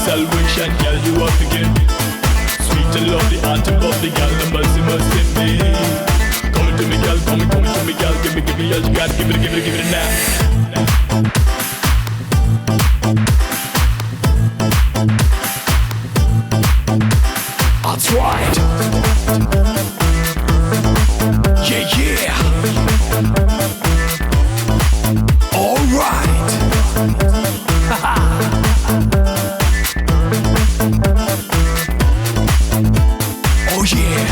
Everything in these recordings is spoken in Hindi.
salvation, girl, you have to get sweet and lovely, auntie lovely, girl, the mercy in me. Come to me, girl, come to me, girl, give me all you got, give it now. That's right. Yeah. All right. Oh yeah.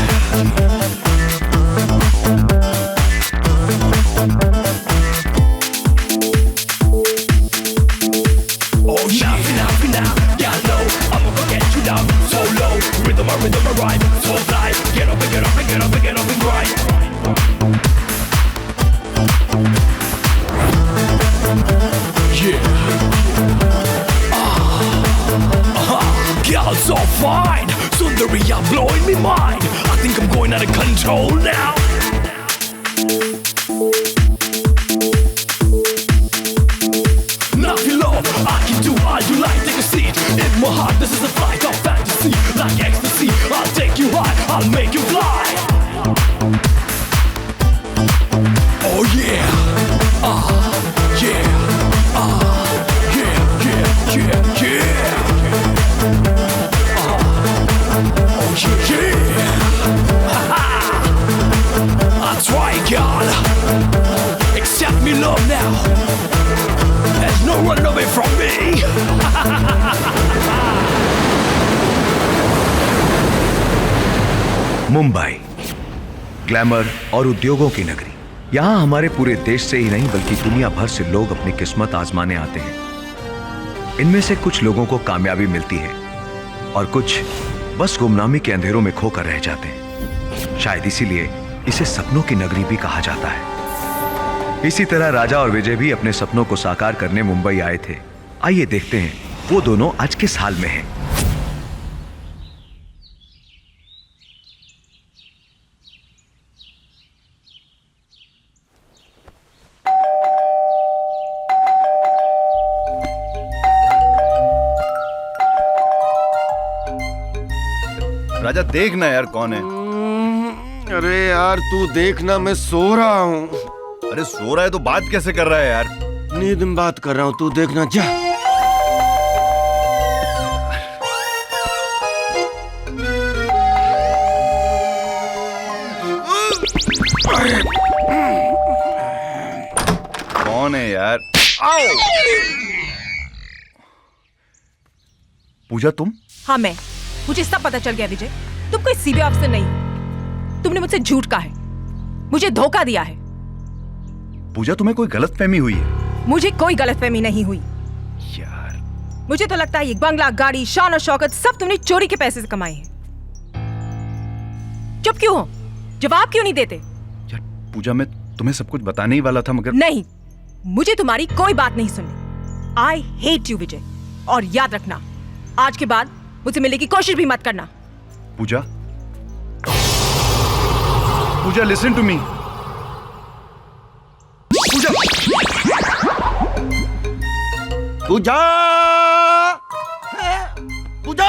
Oh yeah. Now, yeah, I know I'ma forget you now. So low, rhythm, rhyme, so fly. Get up and grind. Yeah. Girl, so fine. Sundari, you're blowing me mind. I think I'm going out of control now. Nothing love, I can do all you like. Take a seat in my heart. This is a flight of fantasy, like ecstasy. I'll take you high, I'll make you fly. Oh yeah, yeah, yeah. Oh yeah. That's right, girl. Accept me love now. There's no running away from me. Mumbai, glamour और उद्योगों की नगरी। यहाँ हमारे पूरे देश से ही नहीं बल्कि दुनिया भर से लोग अपनी किस्मत आजमाने आते हैं। इनमें से कुछ लोगों को कामयाबी मिलती है और कुछ बस गुमनामी के अंधेरों में खोकर रह जाते हैं। शायद इसीलिए इसे सपनों की नगरी भी कहा जाता है। इसी तरह राजा और विजय भी अपने सपनों को साकार करने मुंबई आए थे। आइए देखते हैं वो दोनों आज किस हाल में हैं। राजा देखना यार कौन है। अरे यार तू देखना, मैं सो रहा हूँ। अरे सो रहा है तो बात कैसे कर रहा है यार। नींद में बात कर रहा हूँ, तू देखना जा। कौन है यार। पूजा तुम? हाँ मैं। मुझे सब पता चल गया विजय, तुम कोई सीबीआई अफसर नहीं। तुमने मुझसे झूठ कहा है, मुझे धोखा दिया है। पूजा तुम्हें कोई गलतफहमी हुई है? मुझे कोई गलतफहमी नहीं हुई यार। मुझे तो लगता है ये बंगला, गाड़ी, शान और शौकत सब तुमने चोरी के पैसे से कमाए हैं। चुप क्यों हो? जवाब क्यों नहीं देते? यार पूजा मैं तुम्हें सब कुछ बताने ही वाला था मगर नहीं, मुझे तुम्हारी कोई बात नहीं सुननी। आई हेट यू विजय, और याद रखना आज के बाद मुझसे मिलने की कोशिश भी मत करना। पूजा, पूजा लिसन टू मी। पूजा, पूजा, पूजा,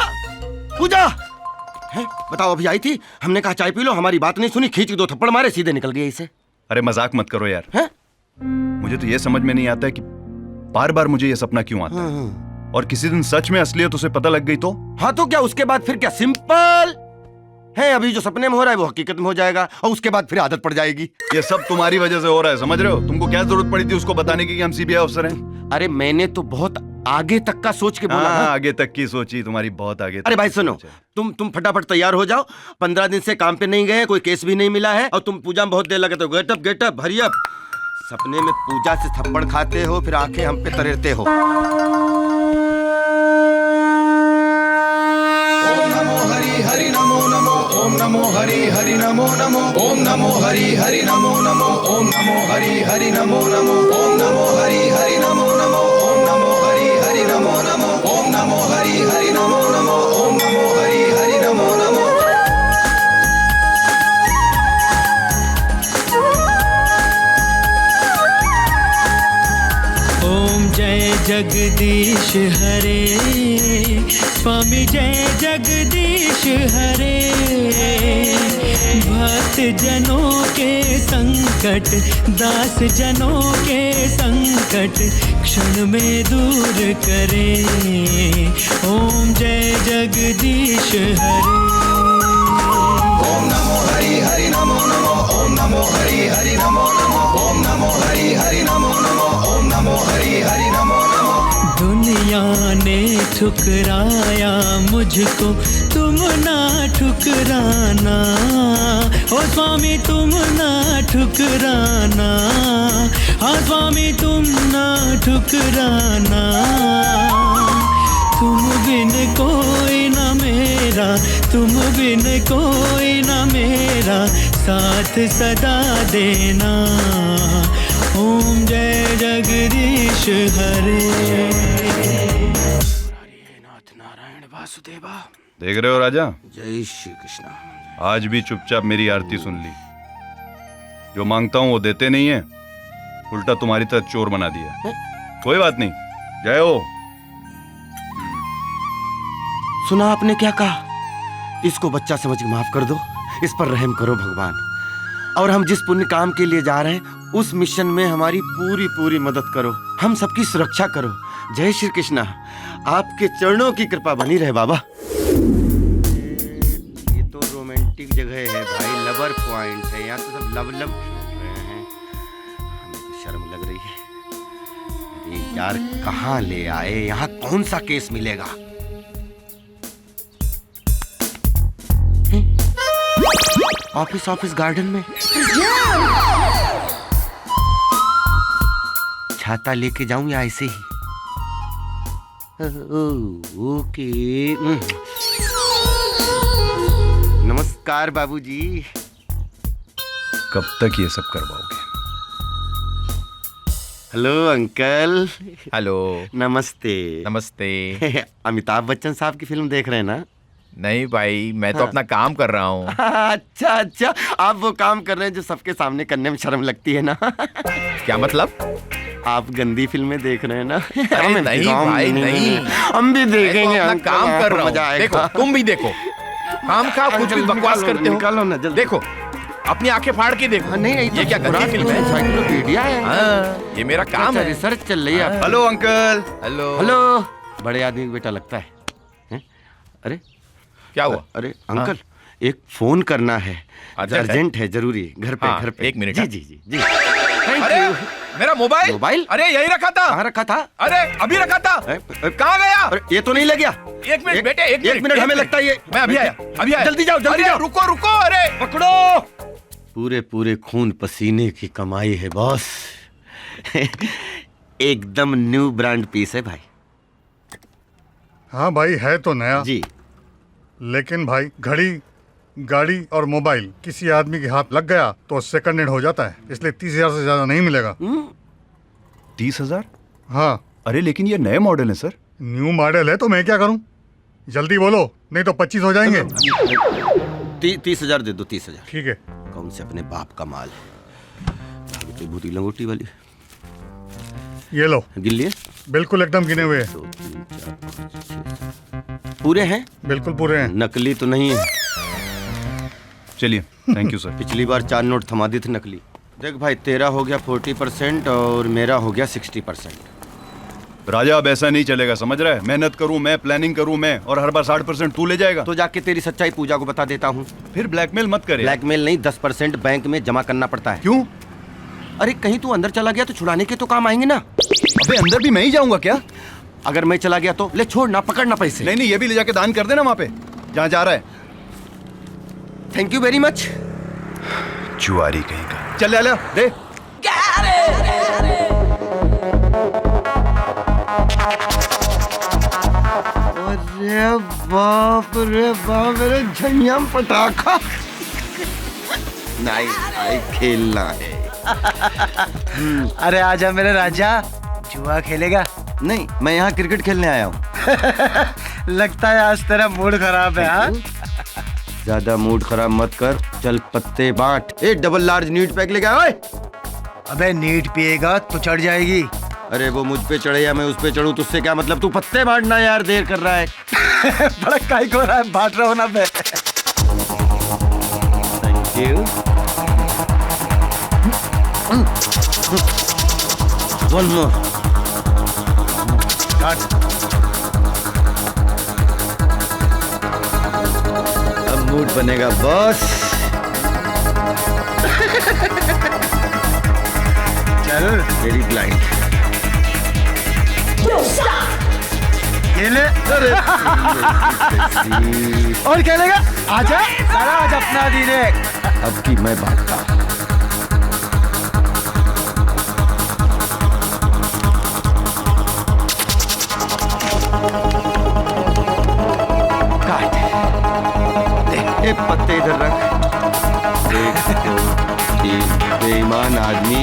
पूजा है? बताओ, अभी आई थी, हमने कहा चाय पी लो, हमारी बात नहीं सुनी, खींच के 2 थप्पड़ मारे, सीधे निकल गई इसे। अरे मजाक मत करो यार। है? मुझे तो ये समझ में नहीं आता है कि बार बार मुझे ये सपना क्यों आता है। और किसी दिन सच में असलियत उसे पता लग गई तो? हाँ तो क्या, उसके बाद फिर क्या? सिंपल है, अभी जो सपने में हो रहा है वो हकीकत में हो जाएगा, और उसके बाद फिर आदत पड़ जाएगी। ये सब तुम्हारी वजह से हो रहा है, समझ रहे हो? तुमको क्या जरूरत पड़ी थी उसको बताने की कि हम सीबीआई अफसर हैं? अरे मैंने तो बहुत आगे तक का सोच के बोला ना। आगे तक की सोची तुम्हारी, बहुत आगे तक। अरे भाई सुनो, तुम फटाफट तैयार हो जाओ। 15 दिन से काम पे नहीं गए, कोई केस भी नहीं मिला है, और तुम पूजा में बहुत देर लगे तो गेटअप गेटअप हरी अप। सपने में पूजा से थप्पड़ खाते हो, फिर आंखें हम पे तरेरते हो। ओम नमो हरि हरि नमो नमो, ओम नमो हरि हरि नमो नमो, ओम नमो हरि हरि नमो नमो, ओम नमो हरि हरि नमो नमो, ओम नमो हरि हरि नमो नमो, ओम नमो हरि हरि नमो नमो, ओम नमो हरि हरि नमो नमो, ओम नमो हरि हरि नमो नमो। ओम जय जगदीश हरे, स्वामी जय जगदीश हरे, भक्त जनों के संकट, दास जनों के संकट क्षण में दूर करे। ओम जय जगदीश हरे। ओम नमो हरि हरि नमो नमो, ओम नमो हरि हरि नमो नमो, ओम नमो हरि हरि नमो नमो, ओम नमो हरि हरि नमो नमो। दुनिया ने ठुकराया मुझको, तुम ना ठुकराना, ओ स्वामी तुम ना ठुकराना, हाँ स्वामी तुम ना ठुकराना। तुम बिन कोई ना मेरा, तुम बिन कोई ना मेरा, साथ सदा देना। ओम जय जगदीश हरे। नाथ नारायण वासुदेवा। देख रहे हो राजा, जय श्री कृष्ण। आज भी चुपचाप मेरी आरती सुन ली। जो मांगता हूँ वो देते नहीं है, उल्टा तुम्हारी तरह चोर बना दिया। कोई बात नहीं, जय हो। सुना आपने क्या कहा? इसको बच्चा समझ के माफ कर दो, इस पर रहम करो भगवान। और हम जिस पुण्य काम के लिए जा रहे हैं उस मिशन में हमारी पूरी पूरी मदद करो, हम सबकी सुरक्षा करो। जय श्री कृष्णा। आपके चरणों की कृपा बनी रहे बाबा। ये तो रोमांटिक जगह है भाई, लवर पॉइंट है, यहाँ तो सब लव लव खेल रहे हैं। हमें तो शर्म लग रही है। अरे यार कहाँ ले आए, यहाँ कौन सा केस मिलेगा? ऑफिस गार्डन में छाता लेके जाऊं या ऐसे ही? ओके। नमस्कार बाबूजी। कब तक ये सब करवाओगे? Hello uncle. हेलो। नमस्ते। नमस्ते। अमिताभ बच्चन साहब की फिल्म देख रहे हैं ना? नहीं भाई, मैं तो अपना काम कर रहा हूँ। अच्छा, आप वो काम कर रहे हैं जो सबके सामने करने में शर्म लगती है ना? क्या मतलब? आप गंदी फिल्में देख रहे हैं ना? अरे नहीं भाई नहीं, हम भी देखेंगे। अपना काम कर रहा हूँ। देखो तुम भी देखो, काम का कुछ भी बकवास करते हो। निकालो ना जल्दी। देखो अपनी आंखें फाड़ के देखो। नहीं, ये क्या गंदी फिल्म है? एनसाइक्लोपीडिया है। हाँ, ये मेरा काम है। रिसर्च चल रही है। Hello uncle. हेलो। बड़े आदमी का बेटा लगता है। अरे क्या हुआ? अरे अंकल एक फोन करना है, अर्जेंट है, जरूरी घर पे। हाँ, घर पे। एक मिनट। जी। अरे मेरा मोबाइल। अरे यही रखा था। कहाँ रखा था? अरे अभी रखा था। कहाँ गया? अरे ये तो नहीं लग गया। एक मिनट बेटे, एक मिनट हमें लगता है ये। मैं अभी आया। जल्दी जाओ। रुको। अरे पकड़ो। पूरे खून पसीने की कमाई है बॉस। एकदम न्यू ब्रांड पीस है भाई। हाँ भाई, है तो नया जी, लेकिन भाई घड़ी, गाड़ी और मोबाइल किसी आदमी के हाथ लग गया तो सेकंड हैंड हो जाता है, इसलिए 30,000 से ज्यादा नहीं मिलेगा। 30,000? हाँ। अरे लेकिन ये नए मॉडल है सर। न्यू मॉडल है तो मैं क्या करूं? जल्दी बोलो, नहीं तो 25 हो जाएंगे। 30,000 दे दो। 30,000 ठीक है। कौन से अपने बाप का माल है? भूती लंगोटी वाली। ये लो। गिल्ली है? बिल्कुल एकदम गिने हुए हैं। 2, 3, 4, 5, 6, 7 पूरे हैं? बिल्कुल पूरे हैं। नकली तो नहीं है? चलिए, थैंक यू सर। पिछली बार 4 नोट थमा दी थी नकली। देख भाई, तेरा हो गया 40% और मेरा हो गया 60%। राजा अब ऐसा नहीं चलेगा, समझ रहा है? मेहनत करूं मैं, प्लानिंग करूं मैं, और हर बार 60% तू ले जाएगा। तो जाके तेरी सच्चाई पूजा को बता देता हूँ। फिर ब्लैकमेल मत करे। ब्लैकमेल नहीं, 10% बैंक में जमा करना पड़ता है। क्यों? अरे कहीं तू अंदर चला गया तो छुड़ाने के तो काम आएंगे ना। अबे अंदर भी मैं ही जाऊंगा क्या? अगर मैं चला गया तो ले, छोड़ना, पकड़ना पैसे। नहीं, ये भी ले जाके दान कर देना वहां पे जहाँ जा रहा है। Thank you very much. जुआरी कहीं का। चल ले दे। अरे बाप रे बाप रे, झंझम पटाखा। नहीं खेलना है। अरे आजा मेरे राजा, जुआ खेलेगा? नहीं, मैं यहाँ क्रिकेट खेलने आया हूँ। लगता है आज तेरा मूड खराब है। हाँ? ज्यादा मूड खराब मत कर, चल पत्ते बांट। 8 डबल लार्ज नीट पैक लेके आए। अबे नीट पिएगा तो चढ़ जाएगी। अरे वो मुझ पे चढ़े या मैं उस पे चढ़ूं, तुझसे क्या मतलब? तू पत्ते बांटना यार, देर कर रहा है। बड़ा काई को रहा है, बांट रहा हो ना मैं। Thank you. One more. अब मूड बनेगा बॉस। चल वेरी ब्लाइंड। खेले। और खेलेगा? आजा सारा, आज अपना दिन है। अब की मैं बांटता हूं। एक पत्ते इधर रख। 1 2 3 बेईमान आदमी।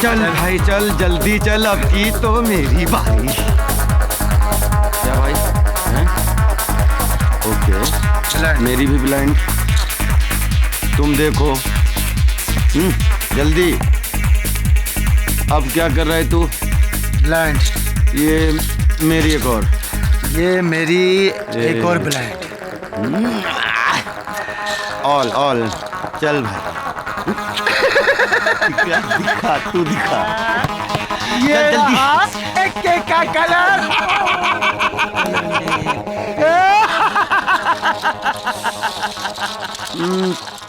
चल भाई चल, जल्दी चल, अब की तो मेरी बारी। क्या भाई? हैं? ओके, मेरी भी ब्लाइंड। तुम देखो। जल्दी। अब क्या कर रहा है तू? ब्लाइंड। ये मेरी एक और। ये मेरी एक और ब्लाइंड। ऑल चल भाई। दिखा तू दिखा। ये जल्दी। एक केक का कलर।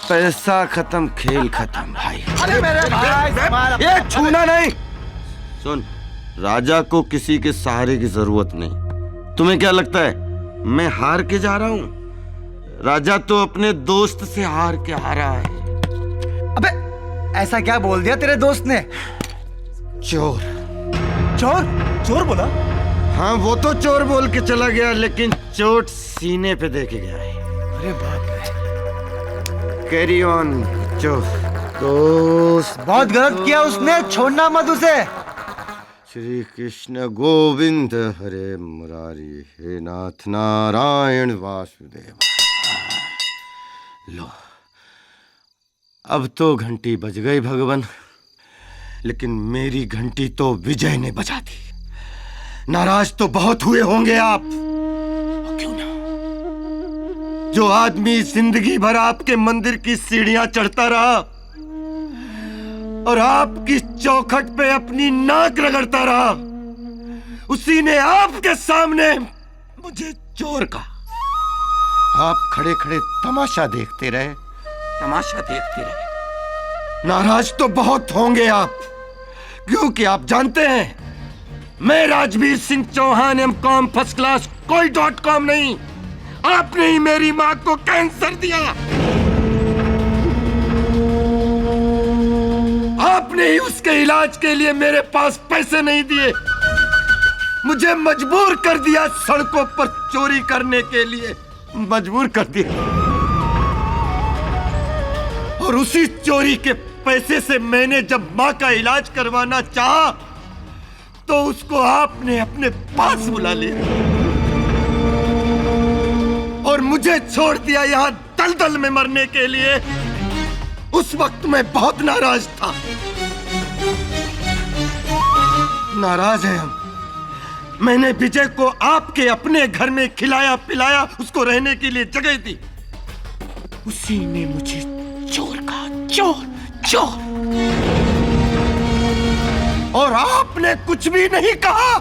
पैसा खत्म, खेल खत्म भाई। अरे मेरे भाई, ये छूना नहीं। सुन, राजा को किसी के सहारे की जरूरत नहीं। तुम्हें क्या लगता है मैं हार के जा रहा हूं? राजा तो अपने दोस्त से हार के आ रहा है। अबे ऐसा क्या बोल दिया तेरे दोस्त ने? चोर। चोर? चोर बोला? हाँ, वो तो चोर बोल के चला गया, लेकिन चोट सीने पे दे के गया है। अरे बाप रे। कैरी ऑन चोर। दोस्त बहुत गलत किया उसने, छोड़ना मत उसे। श्री कृष्ण गोविंद हरे मुरारी, हे नाथ नारायण वासुदेव। लो, अब तो घंटी बज गई भगवान, लेकिन मेरी घंटी तो विजय ने बजा दी। नाराज तो बहुत हुए होंगे आप, क्यों ना? जो आदमी जिंदगी भर आपके मंदिर की सीढ़ियां चढ़ता रहा और आपकी चौखट पे अपनी नाक रगड़ता रहा, उसी ने आपके सामने मुझे चोर कहा। आप खड़े खड़े तमाशा देखते रहे, तमाशा देखते रहे। नाराज तो बहुत होंगे आप, क्योंकि आप जानते हैं मैं Rajveer Singh Chauhan MCom first class, कोई .com नहीं। आपने ही मेरी मां को कैंसर दिया। आपने ही उसके इलाज के लिए मेरे पास पैसे नहीं दिए, मुझे मजबूर कर दिया सड़कों पर चोरी करने के लिए, मजबूर कर दिया। और उसी चोरी के पैसे से मैंने जब मां का इलाज करवाना चाहा, तो उसको आपने अपने पास बुला लिया और मुझे छोड़ दिया यहां दलदल में मरने के लिए। उस वक्त मैं बहुत नाराज था। नाराज है हम। मैंने विजय को आपके अपने घर में खिलाया पिलाया, उसको रहने के लिए जगह दी। उसी ने मुझे चोर कहा, चोर चोर। और आपने कुछ भी नहीं कहा।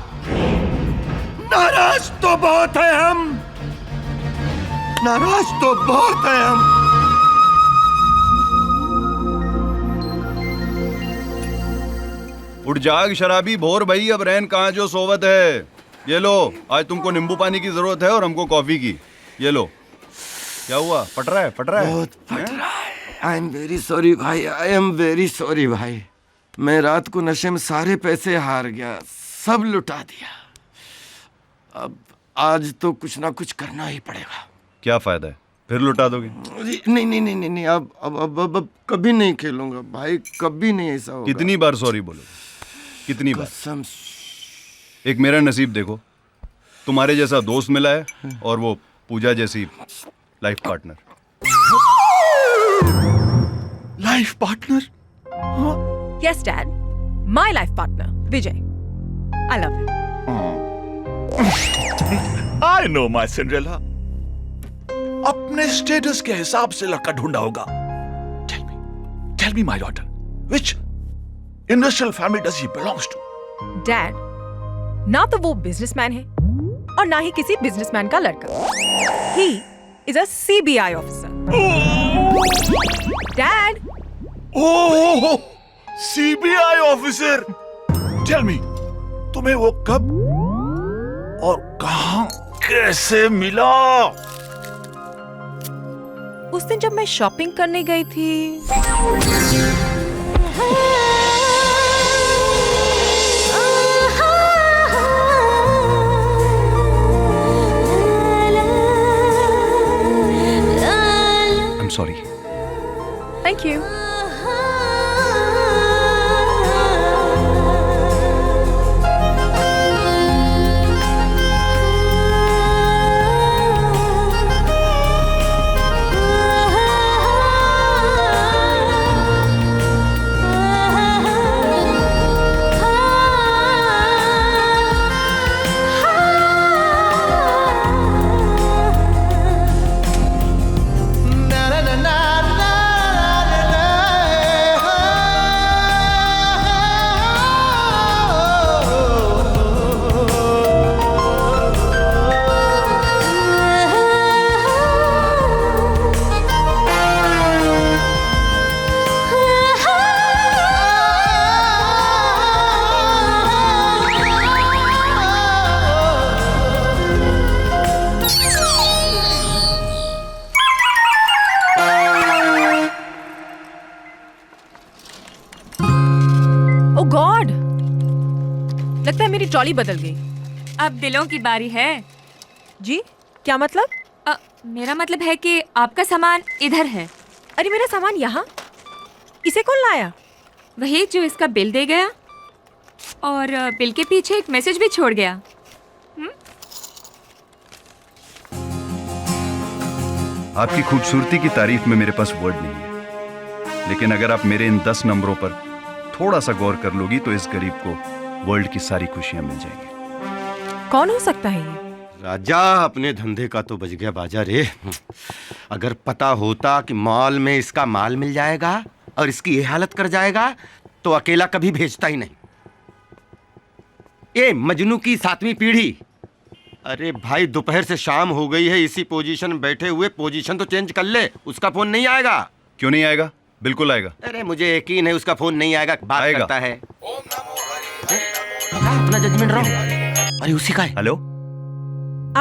नाराज तो बहुत है हम, नाराज तो बहुत है हम। उठ जाग शराबी भोर भाई, अब रैन कहाँ जो सोवत है। ये लो, आज तुमको नींबू पानी की जरूरत है और हमको कॉफी की। ये लो। क्या हुआ? फट रहा है? फट रहा है? बहुत फट रहा है। आई एम वेरी सॉरी भाई, आई एम वेरी सॉरी भाई। मैं रात को नशे में सारे पैसे हार गया, सब लुटा दिया। अब आज तो कुछ ना कुछ करना ही पड़ेगा। क्या फायदा है, फिर लुटा दोगे? नहीं नहीं नहीं नहीं, अब कभी नहीं खेलूंगा भाई, कभी नहीं ऐसा होगा। कितनी बार सॉरी बोलोगे? कितनी बार? कसम। एक मेरा नसीब देखो, तुम्हारे जैसा दोस्त मिला है और वो पूजा जैसी life partner. Yes dad, my life partner Vijay. I love you. I know my Cinderella. अपने स्टेटस के हिसाब से लड़का ढूंढा होगा। Tell me, my daughter, which industrial family does he belongs to? Dad, ना तो वो बिजनेसमैन है और ना ही किसी बिजनेसमैन का लड़का। He is a CBI officer. Dad. Oh, CBI officer. Tell me, तुम्हें वो कब और कहां कैसे मिला? उस दिन जब मैं शॉपिंग करने गई थी। I'm sorry. Thank you. Oh God! लगता है मेरी ट्रॉली बदल गई। अब दिलों की बारी है। जी क्या मतलब? मेरा मतलब है कि आपका सामान इधर है। अरे मेरा सामान यहाँ? इसे कौन लाया? वही जो इसका बिल दे गया और बिल के पीछे एक मैसेज भी छोड़ गया। आपकी खूबसूरती की तारीफ में मेरे पास वर्ड नहीं है, लेकिन अगर आप मेरे इन 10 नंबरों पर थोड़ा सा गौर कर लोगी तो इस गरीब को वर्ल्ड की सारी खुशियां मिल जाएंगी। कौन हो सकता है ये? राजा, अपने धंधे का तो बच गया बाजा रे। अगर पता होता कि मॉल में इसका माल मिल जाएगा और इसकी ये हालत कर जाएगा तो अकेला कभी भेजता ही नहीं। ये मजनू की 7वीं पीढ़ी। अरे भाई, दोपहर से शाम हो गई है, इसी पोजीशन में बैठे हुए, पोजीशन तो चेंज कर ले। उसका फोन नहीं आएगा। क्यों नहीं आएगा? बिल्कुल आएगा। अरे मुझे यकीन है उसका फोन नहीं आएगा। बात आएगा। करता है। अपना जजमेंट रहो। अरे उसी का है। हेलो,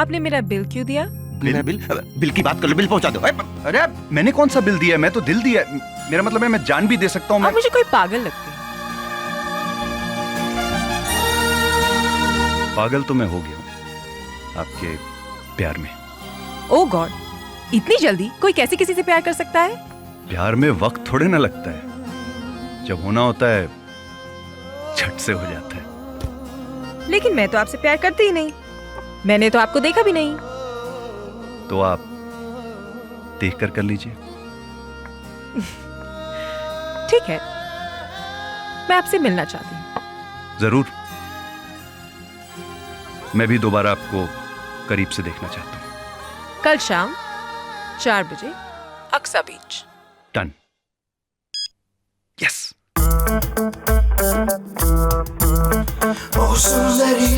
आपने मेरा बिल क्यों दिया? मेरा बिल की बात कर लो, बिल पहुंचा दो। अरे मैंने कौन सा बिल दिया है? मैं तो दिल दिया। मेरा मतलब है मैं जान भी दे सकता हूँ। आप मुझे कोई पागल लगते हैं। पागल तो मैं हो गया हूँ आपके प्यार में। ओह गॉड, इतनी जल्दी कोई कैसे किसी से प्यार कर सकता है? प्यार में वक्त थोड़े ना लगता है, जब होना होता है झट से हो जाता है। लेकिन मैं तो आपसे प्यार करती ही नहीं। मैंने तो आपको देखा भी नहीं। तो आप देख कर लीजिए। ठीक है, मैं आपसे मिलना चाहती हूँ। जरूर, मैं भी दोबारा आपको करीब से देखना चाहता हूँ। कल शाम 4 बजे अक्सा बीच। डन। यस। ओ सुंदरी,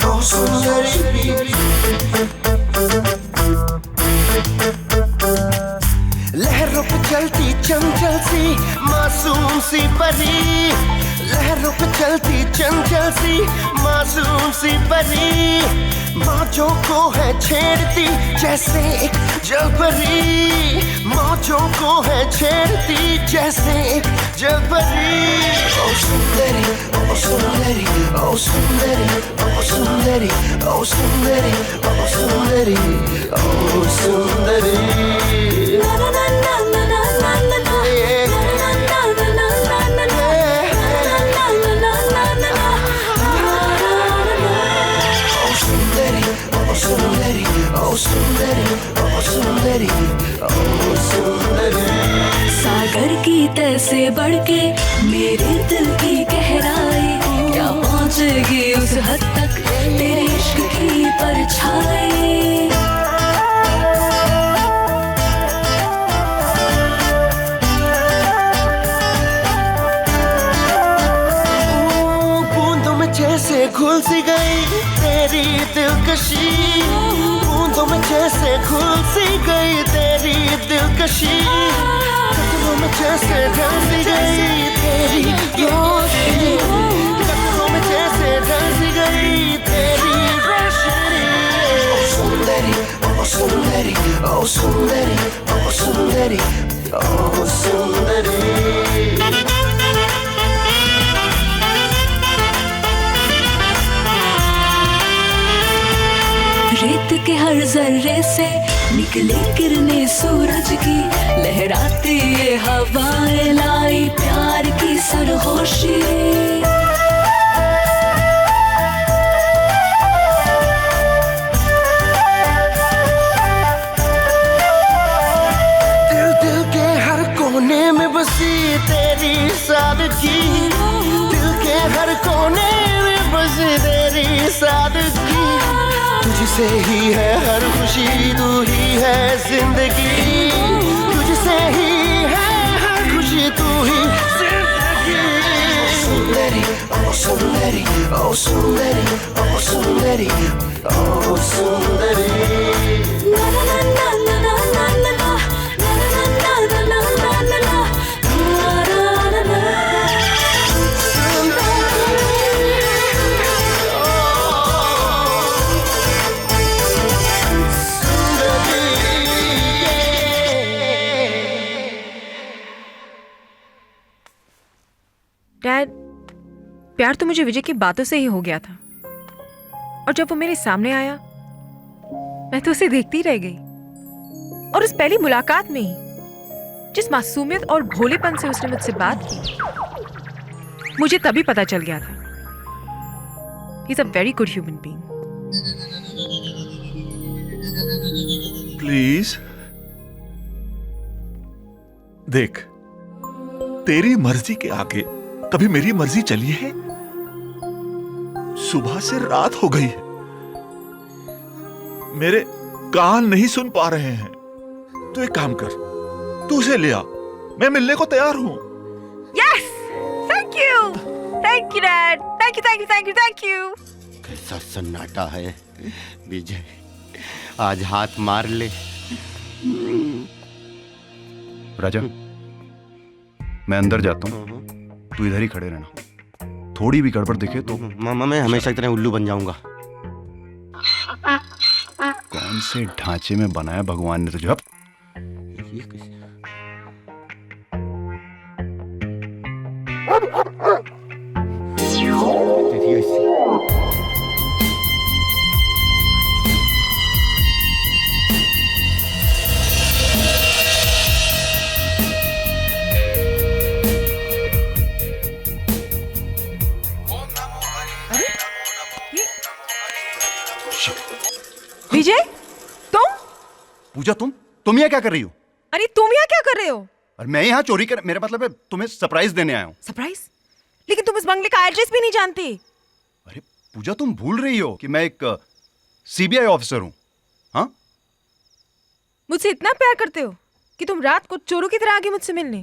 ओ सुंदरी, लहरों पे चलती चंचल सी मासूम सी परी, लहरों पे चलती चंचल सी मासूम सी परी, मौजों को है छेड़ती जैसे एक जलपरी, मौजों को है छेड़ती जैसे एक जलपरी। ओ सुंदरी, ओ सुंदरी, ओ सुंदरी, ओ सुंदरी, ओ सुंदरी, ओ सुंदरी, ओ सुंदरी। Oh ओ सुंदरी, ओ सुंदरी, ओ सुंदरी। सागर की तह से बढ़ के मेरे दिल की गहराई, क्या पहुंचेगी उस हद तक तेरे इश्क की परछाई। जैसे घुल सी गई तेरी दिलकशी, बूंदों में जैसे घुल सी गई तेरी दिलकशी, कदमों में जैसे ढल सी गई तेरी रोशनी, कदमों में जैसे ढल सी गई तेरी रोशनी। ओ सुंदरी, ओ सुंदरी, ओ सुंदरी, ओ सुंदरी, ओ सुंदरी। रेत के हर जर्रे से निकले किरणें सूरज की, लहराती ये हवाएं लाई प्यार की सरगोशी। दिल दिल के हर कोने में बसी तेरी सादगी, दिल के हर कोने में बसी तेरी सादगी। तुझसे ही है हर खुशी, तू ही है जिंदगी, तुझसे ही है हर खुशी, तू ही जिंदगी। ओ सुंदरी, ओ सुंदरी, ओ सुंदरी, ओ सुंदरी, ओ सुंदरी। डैड, प्यार तो मुझे विजय की बातों से ही हो गया था, और जब वो मेरे सामने आया मैं तो उसे देखती रह गई। और उस पहली मुलाकात में ही जिस मासूमियत और भोलेपन से उसने मुझसे बात की, मुझे तभी पता चल गया था he is a very good human being. Please देख, तेरी मर्जी के आगे कभी मेरी मर्जी चली है? सुबह से रात हो गई है, मेरे कान नहीं सुन पा रहे हैं। तू एक काम कर, तू उसे ले आ, मैं मिलने को तैयार हूं। Yes, thank you dad, thank you thank you thank you thank you. कैसा सन्नाटा है विजय, आज हाथ मार ले। राजा, मैं अंदर जाता हूँ, तू इधर ही खड़े रहना। थोड़ी भी गड़बड़ दिखे तो मामा मैं हमेशा की तरह उल्लू बन जाऊंगा। कौन से ढांचे में बनाया भगवान ने तुझे? विजय, तुम? पूजा, तुम यहाँ क्या कर रही हो? अरे तुम यहाँ क्या कर रहे हो? और मैं यहाँ चोरी कर, मेरा मतलब है तुम्हें सरप्राइज देने आया हूँ। सरप्राइज? लेकिन तुम इस बंगले का एड्रेस भी नहीं जानते। अरे पूजा, तुम भूल रही हो कि मैं एक सीबीआई ऑफिसर हूँ। हाँ, मुझसे इतना प्यार करते हो कि तुम रात को चोरों की तरह आगे मुझसे मिलने?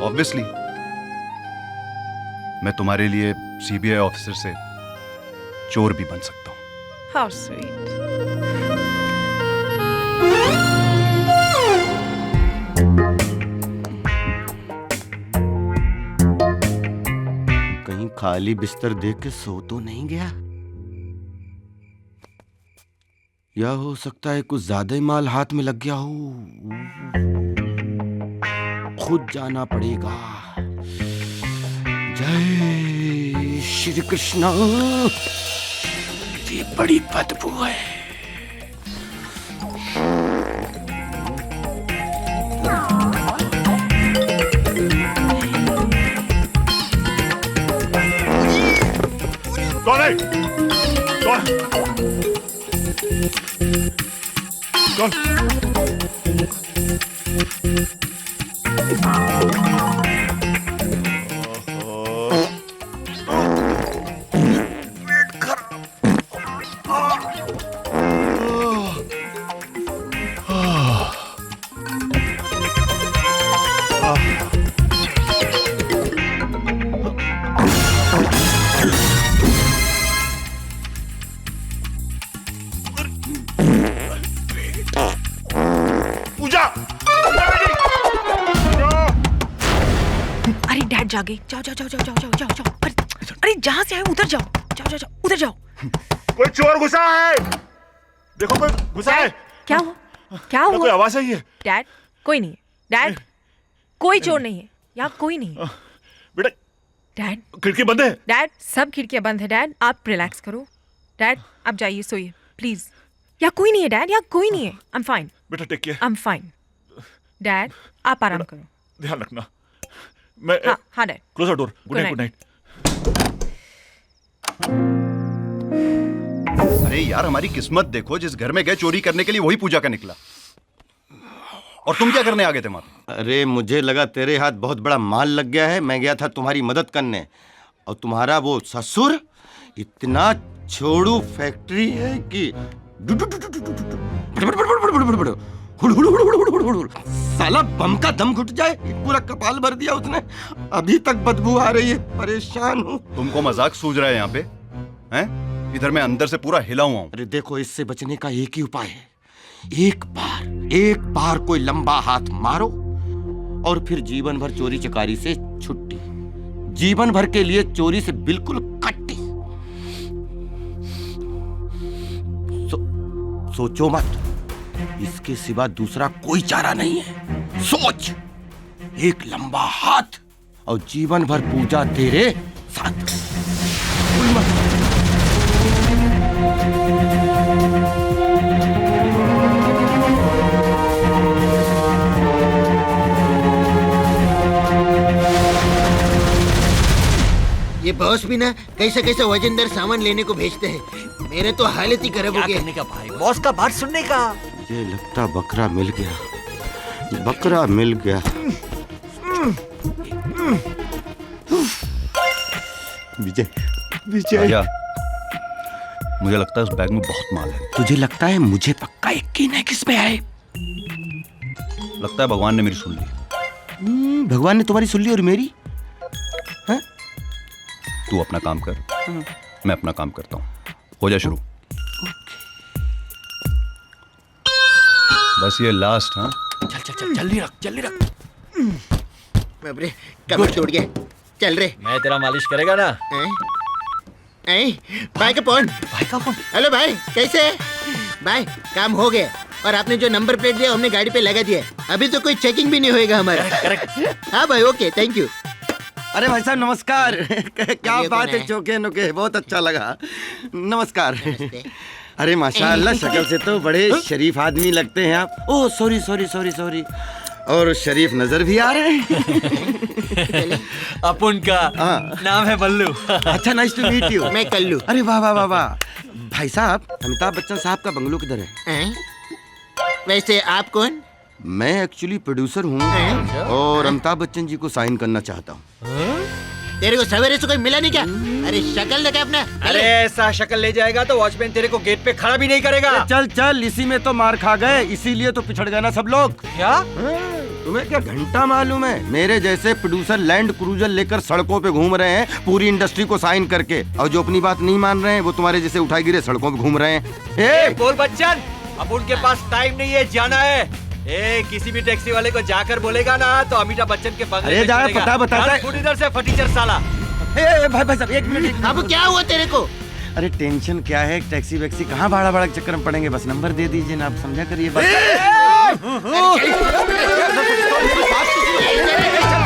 ऑब्वियसली मैं तुम्हारे लिए सीबीआई ऑफिसर से चोर भी बन सकता हूँ। How sweet. कहीं खाली बिस्तर देख के सो तो नहीं गया, या हो सकता है कुछ ज्यादा ही माल हाथ में लग गया हो। खुद जाना पड़ेगा। जय श्री कृष्ण। ये बड़ी बदबू है। कौन है? कौन? अरे डैड जागे, जाओ जाओ जाओ जाओ जाओ जाओ जाओ। अरे जहाँ से आए उधर जाओ, जाओ जाओ जाओ उधर जाओ। कोई चोर घुसा है, देखो कोई घुसा है। क्या हुआ? क्या हुआ? कोई आवाज आई है? डैड कोई नहीं है, डैड कोई चोर नहीं है, यहाँ कोई नहीं है। बेटा डैड खिड़की बंद है। डैड सब खिड़कियाँ बंद है। डैड आप रिलैक्स करो। डैड आप जाइए सोइए प्लीज। यहाँ कोई नहीं है डैड, यहाँ कोई नहीं है। आई एम फाइन बेटा take care. I am fine. Dad आप आराम करो। ध्यान रखना। मैं हाँ dad. Close the door. Good night. Good night. अरे यार हमारी किस्मत देखो, जिस घर में गए चोरी करने के लिए वही पूजा का निकला। और तुम क्या करने आ गए थे वहां? अरे मुझे लगा तेरे हाथ बहुत बड़ा माल लग गया है, मैं गया था तुम्हारी मदद करने। और तुम्हारा वो ससुर इतना छोड़ू फैक्ट्री है कि साला बम का दम घुट जाए, पूरा कपाल भर दिया उसने। अभी तक बदबू आ रही है, परेशान हूँ। तुमको मजाक सूझ रहा है यहाँ पे हैं? इधर मैं अंदर से पूरा हिला हुआ हूँ। अरे देखो, इससे बचने का एक ही उपाय है। एक बार कोई लंबा हाथ मारो और फिर जीवन भर चोरी चकारी से छुट्टी। जीवन भर के लिए चोरी से बिल्कुल कट्टी। सोचो मत, इसके सिवा दूसरा कोई चारा नहीं है। सोच, एक लंबा हाथ और जीवन भर पूजा तेरे साथ। भूल मत। ये बॉस भी ना कैसे कैसे वजनदार सामान लेने को भेजते हैं। मेरे तो हालत ही खराब हो गई। का भाई, बॉस का बात सुनने का। ये लगता बकरा मिल गया, बकरा मिल गया। विजय, विजय, मुझे लगता है उस बैग में बहुत माल है। तुझे लगता है? मुझे पक्का यकीन है। किस पे है? लगता है भगवान ने मेरी सुन ली। भगवान ने तुम्हारी सुन ली और मेरी? हाँ? तू अपना काम कर, मैं अपना काम करता हूँ। हो जा शुरू। बस ये लास्ट। हाँ चल चल चल, जल्दी रख जल्दी रख। बाप रे, कमर टूट गया। चल रे। मैं तेरा मालिश करेगा ना? भाई का फोन। हेलो भाई, कैसे है? भाई काम हो गया और आपने जो नंबर प्लेट दिया हमने गाड़ी पे लगा दिया। अभी तो कोई चेकिंग भी नहीं होएगा हमारा। हाँ भाई, ओके, थैंक यू। अरे भाई साहब नमस्कार। क्या बात है, चौके नुके, बहुत अच्छा लगा। नमस्कार। अरे माशाल्लाह, शक्ल से तो बड़े शरीफ आदमी लगते हैं आप। Oh sorry sorry sorry sorry. और शरीफ नजर भी आ रहे हैं। अपन का नाम है बल्लू। अच्छा, नाइस टू मीट यू। मैं कल्लू। अरे वाह वाह वाह वाह। भाई साहब, अमिताभ बच्चन साहब का बंगलो किधर है? वैसे आप कौन? मैं एक्चुअली प्रोड्यूसर हूँ और अमिताभ बच्चन जी को साइन करना चाहता हूँ। तेरे को सवेरे से कोई मिला नहीं क्या? अरे शक्ल लगा अपना। अरे ऐसा शक्ल ले जाएगा तो वॉचमैन तेरे को गेट पे खड़ा भी नहीं करेगा। चल चल, इसी में तो मार खा गए, इसीलिए तो पिछड़ गए ना सब लोग। क्या? तुम्हें क्या घंटा मालूम है? मेरे जैसे प्रोड्यूसर लैंड क्रूजर लेकर सड़कों पे घूम रहे हैं पूरी इंडस्ट्री को साइन करके, और जो अपनी बात नहीं मान रहे हैं वो तुम्हारे जैसे उठाए गिरे सड़कों पे घूम रहे हैं। बोल बच्चन, अब उनके पास टाइम नहीं है, जाना है। किसी भी टैक्सी वाले को जाकर बोलेगा ना तो अमिताभ बच्चन के बंगले अरे जा, पता बताता है। इधर से फटीचर साला। भाई साहब एक मिनट। अब क्या हुआ तेरे को? अरे टेंशन क्या है, टैक्सी वैक्सी कहाँ भाड़ा भाड़ा के चक्कर में पड़ेंगे, बस नंबर दे दीजिए ना, आप समझा करिए बात।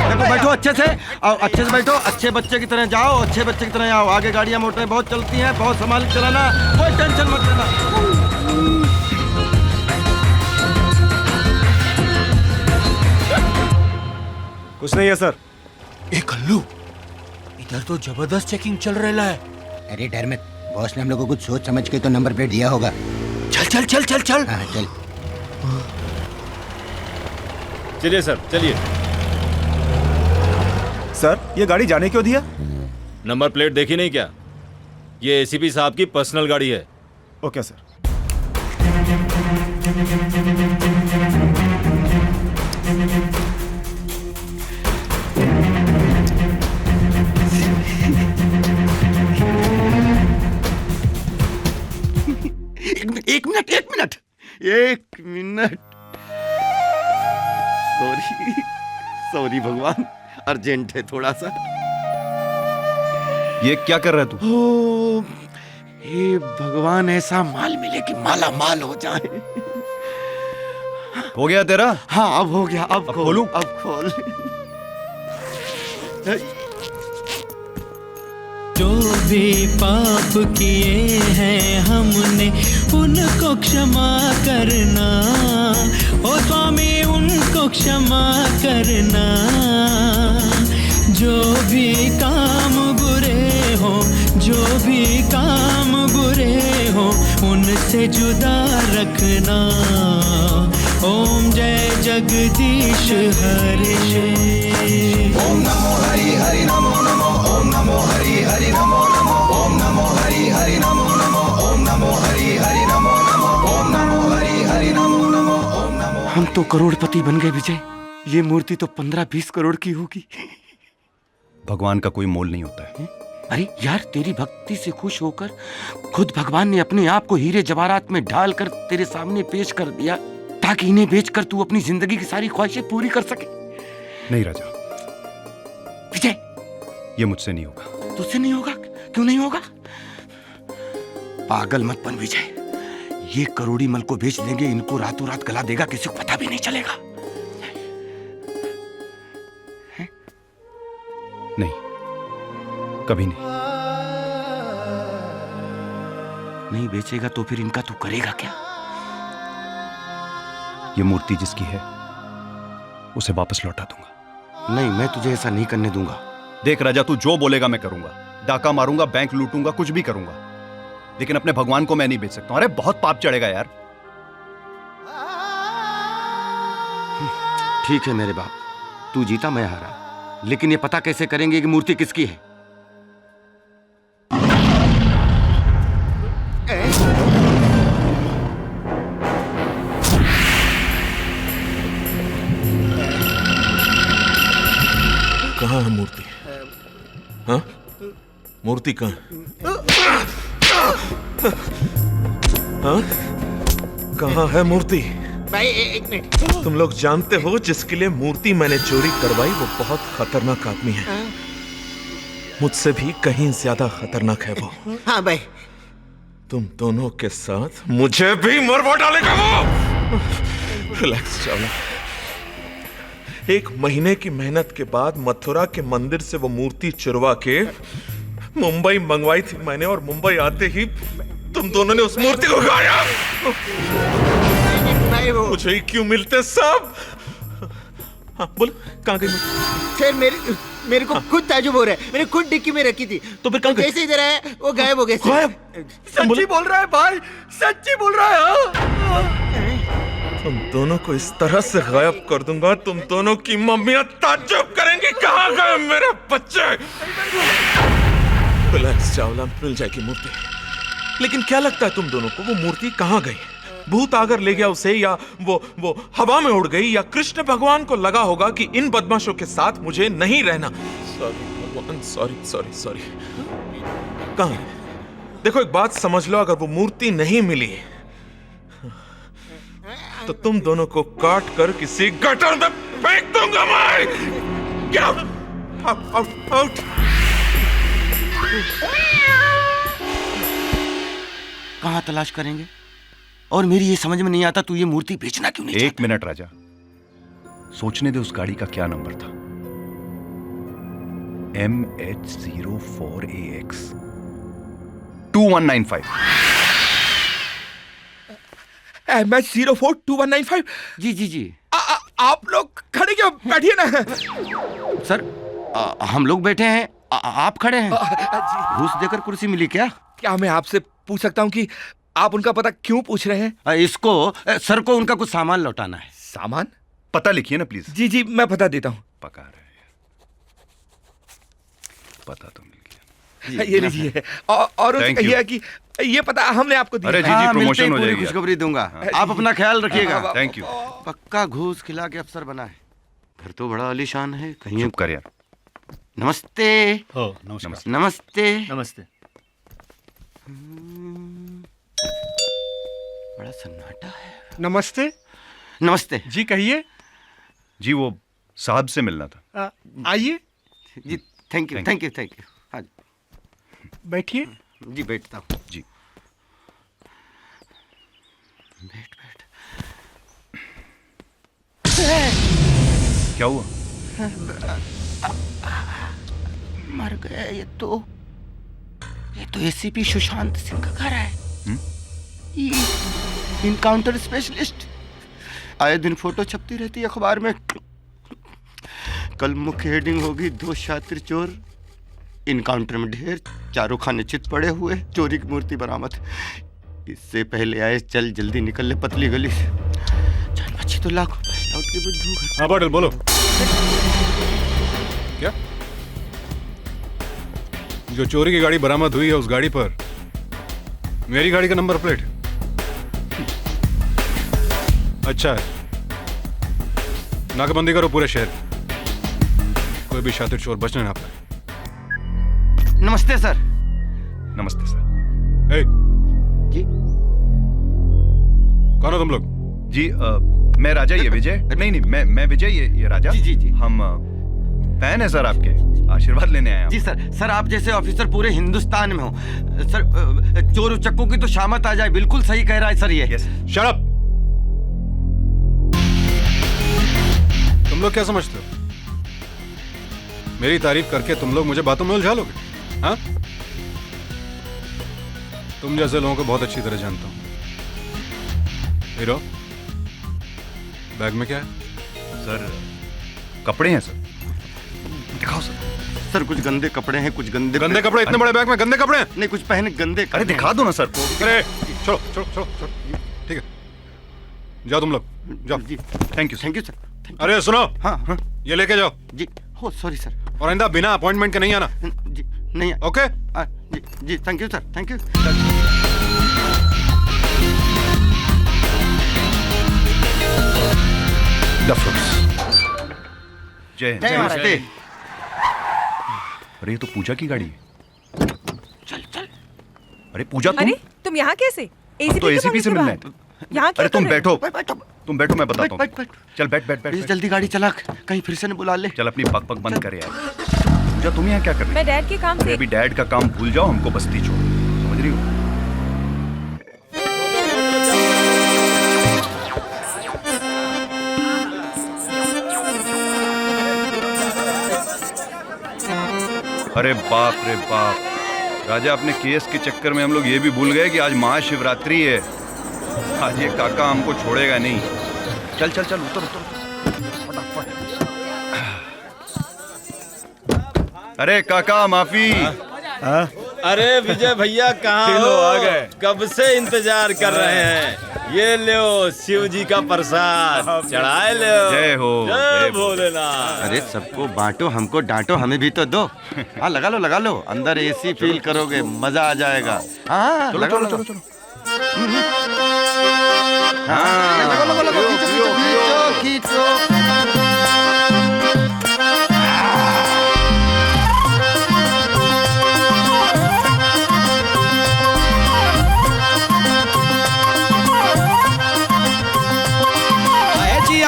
देखो बैठो अच्छे से, और अच्छे से बैठो, अच्छे बच्चे की तरह जाओ, अच्छे बच्चे की तरह आओ। आगे गाड़ियाँ मोटरें बहुत चलती हैं, बहुत संभाल के चलाना, कोई टेंशन मत लेना। कुछ नहीं है सर। कल्लू, इधर तो जबरदस्त चेकिंग चल रहा है। अरे डर मत, बॉस ने हम लोगों को कुछ सोच समझ के तो नंबर प्लेट दिया होगा। चल चल चल चल चल। हाँ चल। चलिए सर, चलिए। सर, ये गाड़ी जाने क्यों दिया? नंबर प्लेट देखी नहीं क्या? ये एसीपी साहब की पर्सनल गाड़ी है। Okay sir. एक मिनट। सॉरी भगवान, अर्जेंट है थोड़ा सा। ये क्या कर रहा है तू? ओ, हे भगवान, ऐसा माल मिले कि माला माल हो जाए। हो गया तेरा? हाँ अब हो गया। अब खोलूं? अब खोल। जो भी पाप किए हैं हमने उनको क्षमा करना, ओ स्वामी उनको क्षमा करना। जो भी काम बुरे हो, जो भी काम बुरे हो, उनसे जुदा रखना। ओम जय जगदीश हरे। ओम नमो हरि हरि नमो नमो। ओम नमो हरि हरि नमो नमो। ओम नमो हरि हरि नमो नमो। ओम नमो हरि हरि नमो नमो। ओम नमो हरि हरि नमो नमो। ओम नमो। हम तो करोड़पति बन गए विजय। ये मूर्ति तो 15-20 करोड़ की होगी। भगवान का कोई मोल नहीं होता है। अरे यार, तेरी भक्ति से खुश होकर खुद भगवान ने अपने आप को हीरे जवाहरात में ढालकर तेरे सामने पेश कर दिया, ताकि इन्हें बेचकर तू अपनी जिंदगी की सारी ख्वाहिशें पूरी कर सके। नहीं राजा, विजय, ये मुझसे नहीं होगा। तुझसे नहीं होगा? क्यों नहीं होगा? पागल मत बन विजय। ये करोड़ी मल को बेच देंगे, इनको रातों रात गला देगा, किसी को पता भी नहीं चलेगा। नहीं, कभी नहीं। नहीं बेचेगा तो फिर इनका तू करेगा क्या? ये मूर्ति जिसकी है उसे वापस लौटा दूंगा। नहीं, मैं तुझे ऐसा नहीं करने दूंगा। देख राजा, तू जो बोलेगा मैं करूंगा। डाका मारूंगा, बैंक लूटूंगा, कुछ भी करूंगा, लेकिन अपने भगवान को मैं नहीं बेच सकता। अरे बहुत पाप चढ़ेगा यार। ठीक है मेरे बाप, तू जीता मैं हारा, लेकिन ये पता कैसे करेंगे कि मूर्ति किसकी है? कहाँ है मूर्ति? हाँ? मूर्ति कहाँ? हाँ? कहाँ है मूर्ति? भाई एक मिनट। तुम लोग जानते हो जिसके लिए मूर्ति मैंने चोरी करवाई वो बहुत खतरनाक आदमी है। मुझसे भी कहीं ज्यादा खतरनाक है वो। हाँ भाई। तुम दोनों के साथ मुझे भी मरवा डालेगा वो। रिलैक्स चावला। 1 महीने की मेहनत के बाद मथुरा के मंदिर से वो मूर्ति चुरवा के मुंबई मंगवाई थी मैंने, और मुंबई आते ही तुम दोनों ने उस मूर्ति को गाया। मुझे ही क्यों मिलते सब? हाँ बोल, कहाँ गई? सर मेरे को खुद ताजुब हो रहा है। मैंने खुद डिक्की में रखी थी, तो फिर जैसे इधर आया वो गायब हो गए। सच्ची बोल रहा है भाई, सच्ची बोल रहा है। तुम दोनों को इस तरह से गायब कर दूंगा, तुम दोनों की मम्मियां ताज्जुब करेंगी, कहाँ गए मेरे बच्चे? रिलैक्स चावला, मिल जाएगी मूर्ति। लेकिन क्या लगता है तुम दोनों को वो मूर्ति कहाँ गई? भूत आकर ले गया उसे, या वो हवा में उड़ गई, या कृष्ण भगवान को लगा होगा कि इन बदमाशों के साथ मुझे नहीं रहना? सॉरी भगवान, सॉरी। कहाँ है? देखो एक बात समझ लो, अगर वो मूर्ति नहीं मिली तो तुम दोनों को काट कर किसी गटर में फेंक दूंगा मैं। Get out! कहाँ तलाश करेंगे? और मेरी ये समझ में नहीं आता, तू ये मूर्ति बेचना क्यों नहीं? 1 मिनट राजा, सोचने दे उस गाड़ी का क्या नंबर था। MH04AX 2195। MH042195। जी। आप लोग खड़े क्यों? बैठिए ना। सर हम लोग बैठे हैं, आप खड़े हैं। घूस देकर कुर्सी मिली क्या? क्या मैं आपसे पूछ सकता हूँ कि आप उनका पता क्यों पूछ रहे हैं? इसको सर को उनका कुछ सामान लौटाना है। सामान? पता लिखिए ना प्लीज। जी जी मैं पता देता हूँ। पका रहे हैं, पता तो मिल गया। ये लीजिए और उनसे कहिए कि ये पता हमने आपको दिया। अरे जी जी प्रमोशन हो जाएगी। खुशखबरी दूंगा। आप अपना ख्याल रखिएगा। Thank you. पक्का घूस खिला के अफसर बना है। घर तो बड़ा आलीशान है। कहीं चुप कर यार। नमस्ते। नमस्ते। नमस्ते। नमस्ते। बड़ा सन्नाटा है। नमस्ते। नमस्ते जी कहिए। जी वो साहब से मिलना था। आइए। जी thank you thank you thank you. हाँ बैठिए। जी बैठता हूँ। जी बैठ बैठ। क्या हुआ? मर गया ये तो एसीपी सुशांत सिंह का घर है। Encounter specialist. आए दिन फोटो छपती रहती है अखबार में। कल मुख्य हेडिंग होगी 2 शातिर चोर, इनकाउंटर में ढेर, चारों खाने चित पड़े हुए, चोरी की मूर्ति बरामद। इससे पहले आए चल जल्दी निकल ले पतली गली से। जान बच्ची तो लाखों लौट के बुद्धू। हाँ पाटिल बोलो। क्या? जो चोरी की गाड़ी बरामद हुई है उस गाड़ी पर मेरी गाड़ी का नंबर प्लेट। अच्छा है, नाकाबंदी करो पूरे शहर, कोई भी शातिर चोर बचने ना पाए। नमस्ते सर। नमस्ते सर। ए, जी कौन हो तुम लोग? जी मैं राजा, ये विजय। नहीं मैं विजय, ये राजा। जी जी जी। हम फैन है सर आपके, आशीर्वाद लेने आए हैं। जी सर आप जैसे ऑफिसर पूरे हिंदुस्तान में हो सर। चोर उचक्कों की तो शामत आ जाए। बिल्कुल सही कह रहा है सर ये। Shut up. तुम लोग क्या समझते हो? मेरी तारीफ करके तुम लोग मुझे बातों में उलझा लोगे? हाँ? तुम जैसे लोगों को बहुत अच्छी तरह जानता हूं। हीरो, बैग में क्या है? सर कपड़े हैं सर। दिखाओ सर। सर कुछ गंदे कपड़े हैं, कुछ गंदे कपड़े। इतने बड़े बैग में गंदे कपड़े हैं? नहीं कुछ पहने गंदे। अरे दिखा दो ना सर। अरे चलो चलो चलो चलो, ठीक है जाओ तुम लोग जाओ। जी थैंक यू सर। अरे सुनो। हाँ ये लेके जाओ। जी हो सॉरी सर। और आइंदा बिना अपॉइंटमेंट के नहीं आना। जी नहीं। ओके जी thank you sir. Thank you. जय हिंद। नमस्ते। अरे ये तो पूजा की गाड़ी है। चल। अरे पूजा तुम यहाँ कैसे? हम तो एसीपी से मिलने। यहाँ अरे तुम बैठो मैं बताता हूँ। चल बैठ। जल्दी गाड़ी चला, कहीं फिर से न बुला ले। चल अपनी पक बंद कर यार। पूजा तुम यहाँ क्या कर रही हो? मैं डैड के काम से। अभी डैड का काम भूल जाओ, हमको बस्ती छोड़ो, समझ रही हो? अरे बाप रे बाप राजा, अपने केस के चक्कर में हम लोग ये भी भूल गए कि आज महाशिवरात्रि है। आज ये काका हमको छोड़ेगा नहीं। चल उतर फटाफट। अरे काका माफी। अरे विजय भैया कहाँ हो? आ गए। कब से इंतजार कर रहे हैं। ये लो शिव जी का प्रसाद चढ़ाए लो। जय हो। जय भोलेनाथ। अरे सबको बांटो, हमको डांटो, हमें भी तो दो। हाँ लगा लो अंदर एसी फील करोगे, मजा आ जाएगा। हाँ चलो। हाँ खींचो।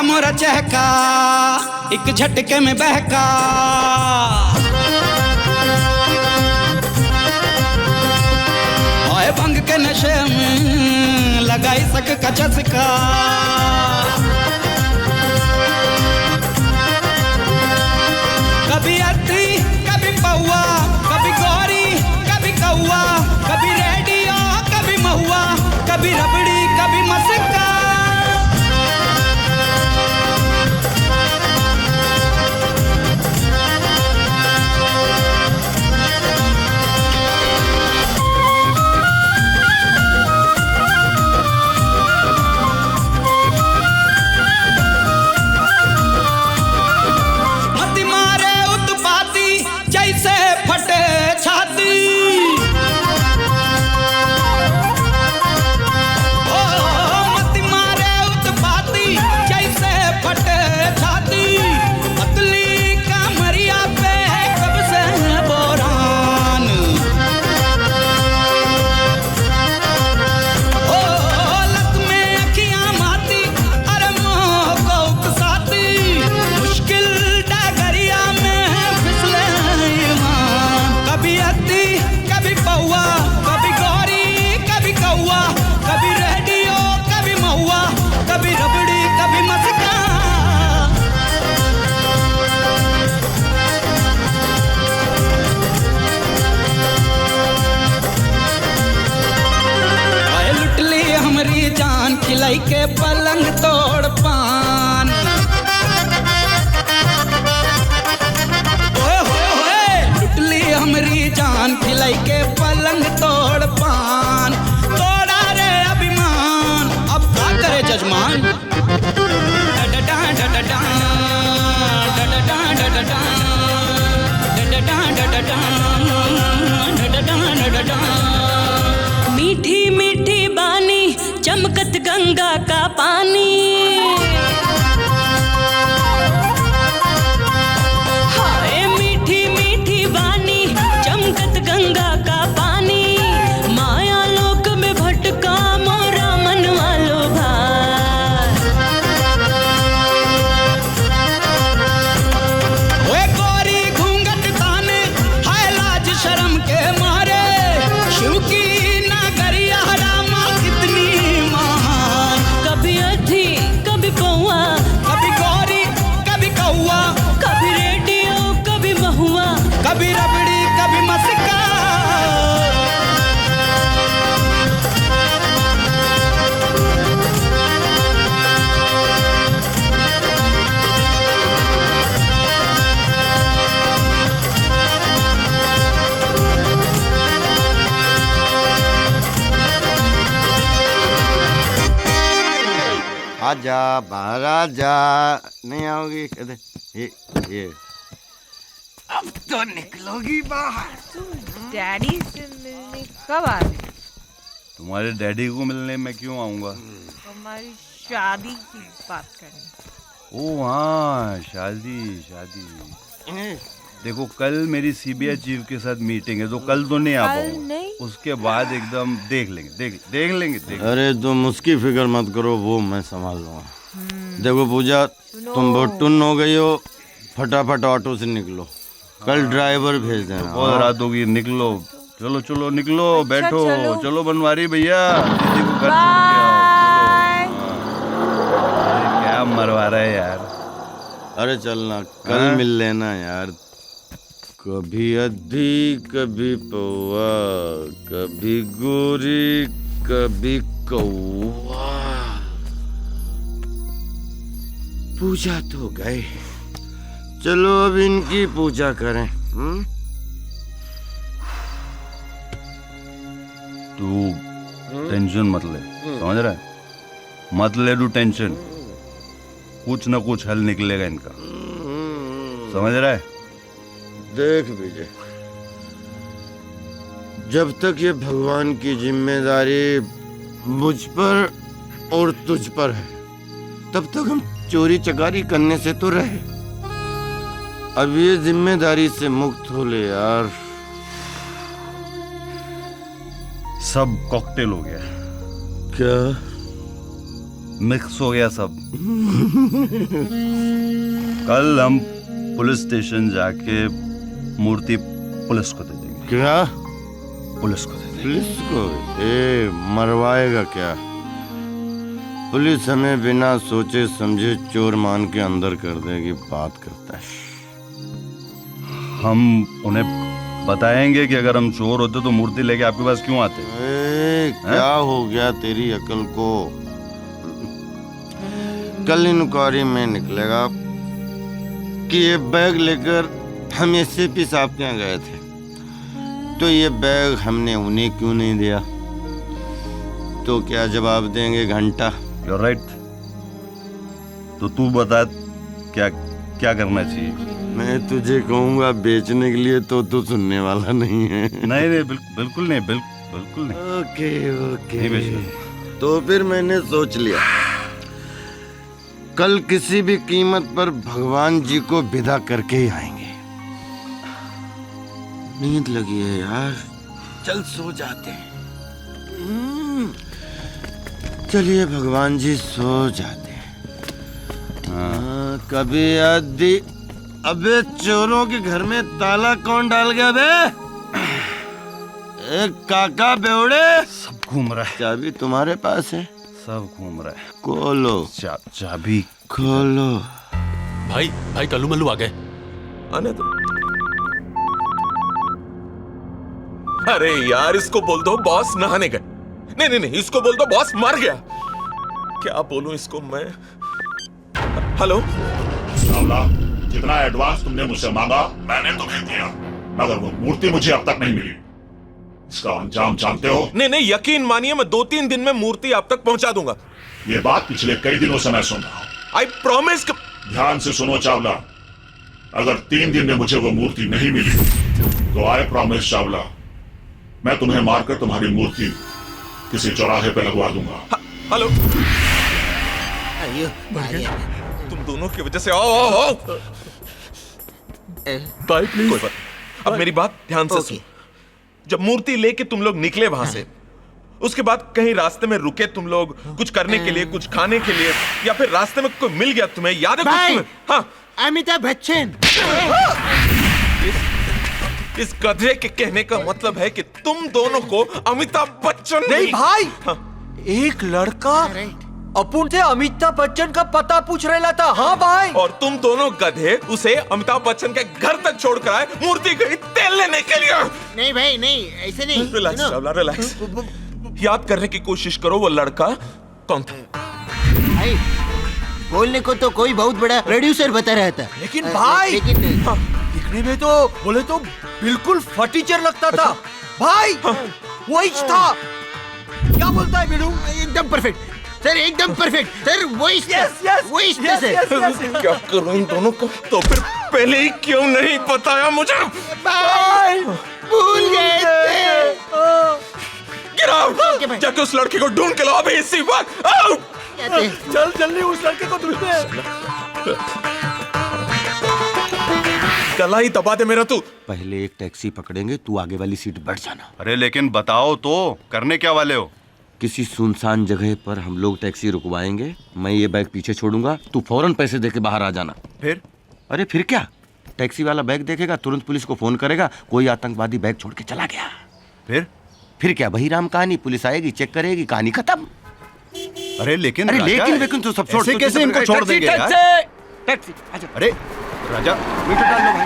मोरा चहका एक झटके में बहका। आए भंग के नशे में लगाई सक का चस्का। कभी अत्री कभी पौआ, कभी गौरी कभी कौआ, कभी रेडियो कभी महुआ, कभी रबड़ी कभी मस्का। खिलाई के पलंग तोड़ पान। ओए होए होए लुटली हमरी जान खिलाई के पलंग तोड़ पान। तोड़ा रे अभिमान अब क्या करे जजमान। डडडा डडडा डडडा डडडा मीठी मीठी बानी चमकत गंगा का पानी। हाय मीठी मीठी बानी चमकत गंगा का पानी। माया लोक में भटका मोरा मन वालो भार। ओए गोरी घूंघट ताने हाय लाज शर्म के मारे। शिव की नगरिया रामा कितनी महान। कभी अधी कभी पौआ कभी गौरी कभी कौआ। कभी रेडियो कभी महुआ। कभी रबड़ी कभी मस्का। आजा बाहर आजा। नहीं आओगी कहते ये अब तो निकलोगी बाहर। डैडी से मिलने कब आ रहे? तुम्हारे डैडी को मिलने में क्यों आऊंगा? हमारी शादी की बात करें। ओ हाँ शादी शादी। देखो कल मेरी सीबीआई चीफ के साथ मीटिंग है तो कल तो नहीं आ पाऊंगा। उसके बाद एकदम देख लेंगे। अरे तुम उसकी फिक्र मत करो वो मैं संभाल लूंगा। देखो पूजा तुम बहुत टुन हो गई हो। फटाफट ऑटो से निकलो। कल ड्राइवर भेज देना। बहुत रात होगी निकलो। चलो चलो निकलो। बैठो चलो बनवारी भैया दीदी को घर छोड़ के आओ। अरे क्या मरवा रहा है यार। अरे चलना कल मिल लेना यार। कभी अधी कभी पौआ कभी गोरी कभी कौआ। पूजा तो गए चलो अब इनकी पूजा करें। तू टेंशन मत ले समझ रहा है। मत ले तू टेंशन। कुछ न कुछ हल निकलेगा इनका समझ रहा है। देख विजय जब तक ये भगवान की जिम्मेदारी मुझ पर और तुझ पर है तब तक हम चोरी चकारी करने से तो रहे। अब ये जिम्मेदारी से मुक्त हो ले यार। सब कॉकटेल हो गया। क्या मिक्स हो गया सब। कल हम पुलिस स्टेशन जाके मूर्ति पुलिस को दे देंगे। क्या? पुलिस को दे देंगे। पुलिस को? मरवाएगा क्या? पुलिस हमें बिना सोचे समझे चोर मान के अंदर कर देगी। बात करता है। हम उन्हें बताएंगे कि अगर हम चोर होते तो मूर्ति लेके आपके पास क्यों आते। क्या हो गया तेरी अकल को? कल इंक्वायरी में निकलेगा कि ये बैग लेकर हम एसपी साहब के यहाँ गए थे तो ये बैग हमने उन्हें क्यों नहीं दिया। तो क्या जवाब देंगे घंटा? You're right. तो तू बता क्या क्या करना चाहिए। मैं तुझे कहूँगा बेचने के लिए तो तू सुनने वाला नहीं है। नहीं बिल्कुल नहीं बिल्कुल नहीं। ओके नहीं बेचना। तो फिर मैंने सोच लिया कल किसी भी कीमत पर भगवान जी को विदा करके ही आएंगे। नींद लगी है यार चल सो जाते हैं। चलिए भगवान जी सो जाते हैं। कभी आदि अबे चोरों के घर में ताला कौन डाल गया बे? एक काका बेवड़े। सब घूम रहा है। चाबी तुम्हारे पास है? सब घूम रहा है। खोलो। चाबी खोलो। भाई कल्लू मल्लू आ गए। आने दो। अरे यार इसको बोल दो बॉस नहाने गए। नहीं इसको बोल दो बॉस मर गया। क्या बोलूं इसको मैं? हेलो चावला, जितना एडवांस तुमने मुझसे मांगा मैंने तुम्हें दिया, मगर वो मूर्ति मुझे अब तक नहीं मिली। इसका अंजाम जानते हो? नहीं, यकीन मानिए मैं 2-3 दिन में मूर्ति आप तक पहुंचा दूंगा। ये बात पिछले कई दिनों से मैं सुन रहा हूँ। I promise. ध्यान से सुनो चावला, अगर 3 दिन में मुझे वो मूर्ति नहीं मिली तो आई प्रॉमिस चावला, मैं तुम्हें मारकर तुम्हारी मूर्ति किसी चौराहे पे लगवा दूंगा। हेलो, तुम दोनों की वजह से आओ। Bye please. कोई बात। अब मेरी बात ध्यान से सुन। जब मूर्ति लेके तुम लोग निकले वहां से, उसके बाद कहीं रास्ते में रुके तुम लोग कुछ करने के लिए, कुछ खाने के लिए, या फिर रास्ते में कोई मिल गया तुम्हें, याद है कुछ तुम्हें? हाँ, अमिताभ बच्चन। इस गधे के कहने का मतलब है कि तुम दोनों को अमिताभ बच्चन नहीं भाई, एक लड़का अपुन से अमिताभ बच्चन का पता पूछ रहा था। हाँ भाई, और तुम दोनों गधे उसे अमिताभ बच्चन के घर तक छोड़कर आए मूर्ति गई तेल लेने के लिए। नहीं भाई, नहीं, ऐसे नहीं। Relax Chawla, relax. याद करने की कोशिश करो, वो लड़का कौन था? भाई, बोलने को तो कोई बहुत बड़ा प्रोड्यूसर बता रहा था, लेकिन भाई दिखने में तो बोले तो बिल्कुल फटीचर लगता था। भाई वही था। क्या बोलता है बिलू? एकदम परफेक्ट सर, एकदम परफेक्ट सर, वही वही सर। क्या करूं इन दोनों को? तो फिर पहले ही क्यों नहीं बताया मुझे? भाई भूल गए थे। गिराओ, जाके उस लड़के को ढूंढ के लाओ अभी इसी वक्त। आओ चल जल्दी उस लड़के को ढूंढते। गला ही दबा दे मेरा तू। पहले एक टैक्सी पकड़ेंगे, तू आगे वाली सीट बैठ जाना। अरे लेकिन बताओ तो, करने क्या वाले हो? किसी सुनसान जगह पर हम लोग टैक्सी रुकवाएंगे, मैं ये बैग पीछे छोड़ूंगा, तू फौरन पैसे देके बाहर आ जाना। फिर? अरे फिर क्या, टैक्सी वाला बैग देखेगा, तुरंत पुलिस को फोन करेगा, कोई आतंकवादी बैग छोड़ के चला गया। फिर क्या, वही राम कहानी, पुलिस आएगी, चेक करेगी, कहानी खत्म। अरे लेकिन लेकिन तू सब छोड़, ऐसे कैसे इनको छोड़ देंगे यार? टैक्सी, आजा। अरे राजा, मीटर डाल लो भाई।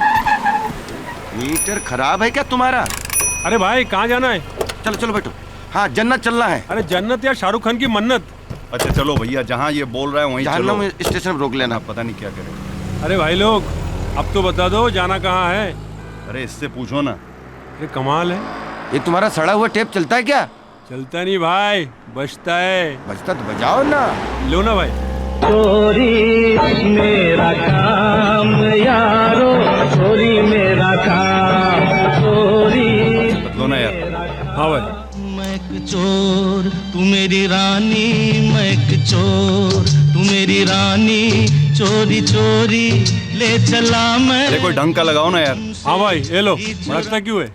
मीटर खराब है क्या तुम्हारा? अरे भाई कहाँ जाना है? चलो चलो बैठो। हाँ, जन्नत चलना है। अरे जन्नत या शाहरुख खान की मन्नत? अच्छा चलो भैया, जहाँ ये बोल रहा है वहीं चलो। स्टेशन में रोक लेना। पता नहीं क्या करें। अरे भाई लोग, अब तो बता दो जाना कहाँ है? अरे इससे पूछो ना। अरे कमाल है। ये तुम्हारा सड़ा हुआ टेप चलता है क्या? चलता नहीं भाई, बजता है। बजता तो बजाओ ना। लो ना भाई। चोरी मेरा काम यारो, चोरी मेरा काम, चोरी लो ना यार। हाँ भाई। मैं एक चोर, तू मेरी रानी, मैं एक चोर, तू मेरी रानी, चोरी चोरी ले चला मैं। अरे कोई ढंग का लगाओ ना यार। हाँ भाई, ये लो। भड़कता क्यों है?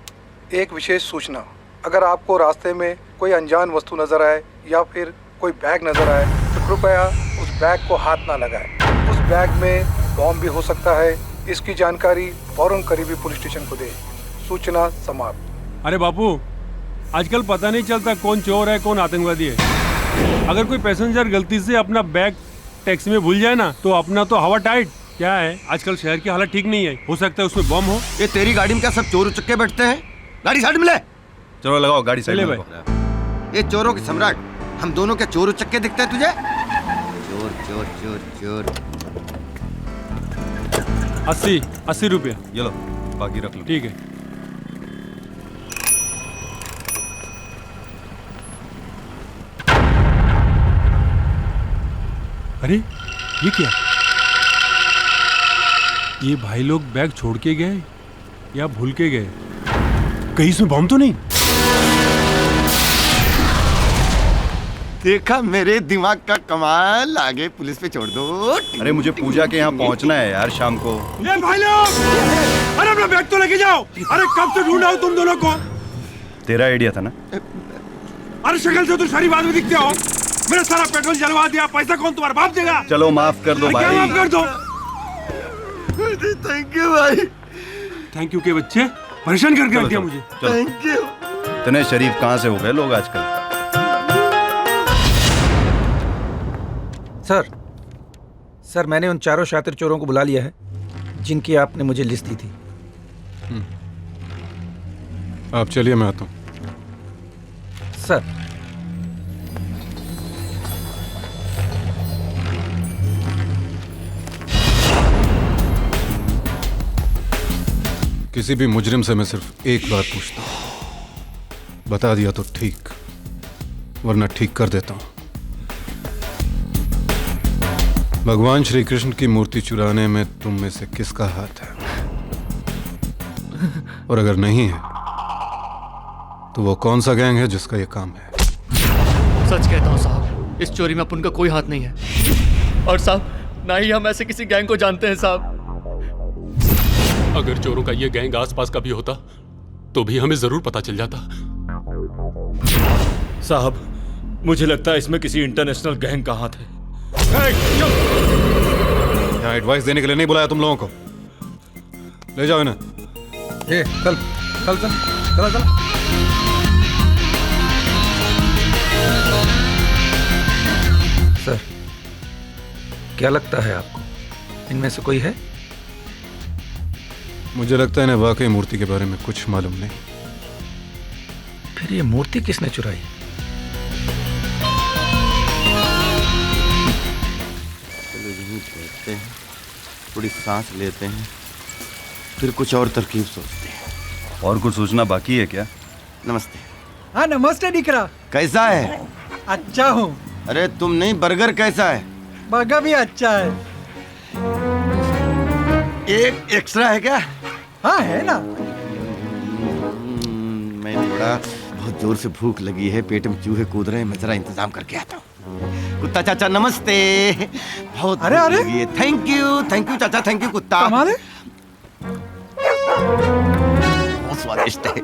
एक विशेष सूचना, अगर आपको रास्ते में कोई अनजान वस्तु नजर आए या फिर कोई बैग नजर आए तो कृपया उस बैग को हाथ ना लगाएं। उस बैग में बॉम्ब भी हो सकता है। इसकी जानकारी फौरन करीबी पुलिस स्टेशन को दें। सूचना समाप्त। अरे बापू, आजकल पता नहीं चलता कौन चोर है कौन आतंकवादी है। अगर कोई पैसेंजर गलती से अपना बैग टैक्सी में भूल जाए ना, तो अपना तो हवा टाइट। क्या है, आजकल शहर की हालत ठीक नहीं है, हो सकता है उसमें बम हो। ये तेरी गाड़ी में क्या सब चोर उचक्के बैठते हैं? गाड़ी साइड में ले। चलो लगाओ गाड़ी साइड में। ये चोरों के सम्राट, हम दोनों के चोर उचक्के दिखते हैं तुझे? चोर चोर चोर चोर। 80 रुपया। ये लो, बाकी रख लो। ठीक है। अरे ये क्या? ये भाई लोग बैग छोड़ के गए या भूल के गए? कहीं इसमें बम तो नहीं? देखा मेरे दिमाग का कमाल, आगे पुलिस पे छोड़ दो। अरे मुझे पूजा के यहाँ पहुँचना है यार शाम को। ये भाई लोग, अरे अपना बैग तो लेके जाओ। अरे कब से ढूंढा हूँ तुम दोनों को। तेरा आइडिया था ना? अरे शक्ल से तो शरीफ आदमी दिखते हो। मेरा सारा पेट्रोल जलवा दिया, पैसा कौन तुम्हारा बाप देगा? चलो माफ कर दो भाई। क्या माफ कर दो? थैंक यू भाई। थैंक यू के बच्चे, परेशान करके रख दिया मुझे। Thank you. इतने शरीफ कहाँ से हो गए लोग आजकल? सर मैंने उन चारों शातिर चोरों को बुला लिया है जिनकी आपने मुझे लिस्ट दी थी। आप चलिए, मैं आता हूँ। सर किसी भी मुजरिम से मैं सिर्फ एक बात पूछता हूं, बता दिया तो ठीक, वरना ठीक कर देता हूं। भगवान श्री कृष्ण की मूर्ति चुराने में तुम में से किसका हाथ है? और अगर नहीं है तो वो कौन सा गैंग है जिसका ये काम है? सच कहता हूँ साहब, इस चोरी में अपन का कोई हाथ नहीं है। और साहब, ना ही हम ऐसे किसी गैंग को जानते हैं साहब। अगर चोरों का ये गैंग आसपास का भी होता तो भी हमें जरूर पता चल जाता। साहब, मुझे लगता है इसमें किसी इंटरनेशनल गैंग का हाथ है। यहाँ एडवाइस देने के लिए नहीं बुलाया तुम लोगों को। ले जाओ इन्हें। ये चल चल चल चला चला। सर, क्या लगता है आपको इनमें से कोई है? मुझे लगता है इन्हें वाकई मूर्ति के बारे में कुछ मालूम नहीं। फिर ये मूर्ति किसने चुराई? चलो यहीं बैठते हैं, थोड़ी सांस लेते हैं, फिर कुछ और तरकीब सोचते हैं। और कुछ सोचना बाकी है क्या? नमस्ते। हाँ नमस्ते दिकरा। कैसा है? अच्छा हूँ। अरे तुम नहीं, बर्गर कैसा है? बर्गर भी अच्छा है। एक एक्स्ट्रा है क्या? हाँ है ना। मैं थोड़ा बहुत जोर से भूख लगी है, पेट में चूहे कूद रहे हैं, मैं जरा इंतजाम करके आता हूँ। कुत्ता चाचा नमस्ते। बहुत अरे अरे थैंक यू चाचा, थैंक यू कुत्ता। हमारे बहुत स्वादिष्ट है।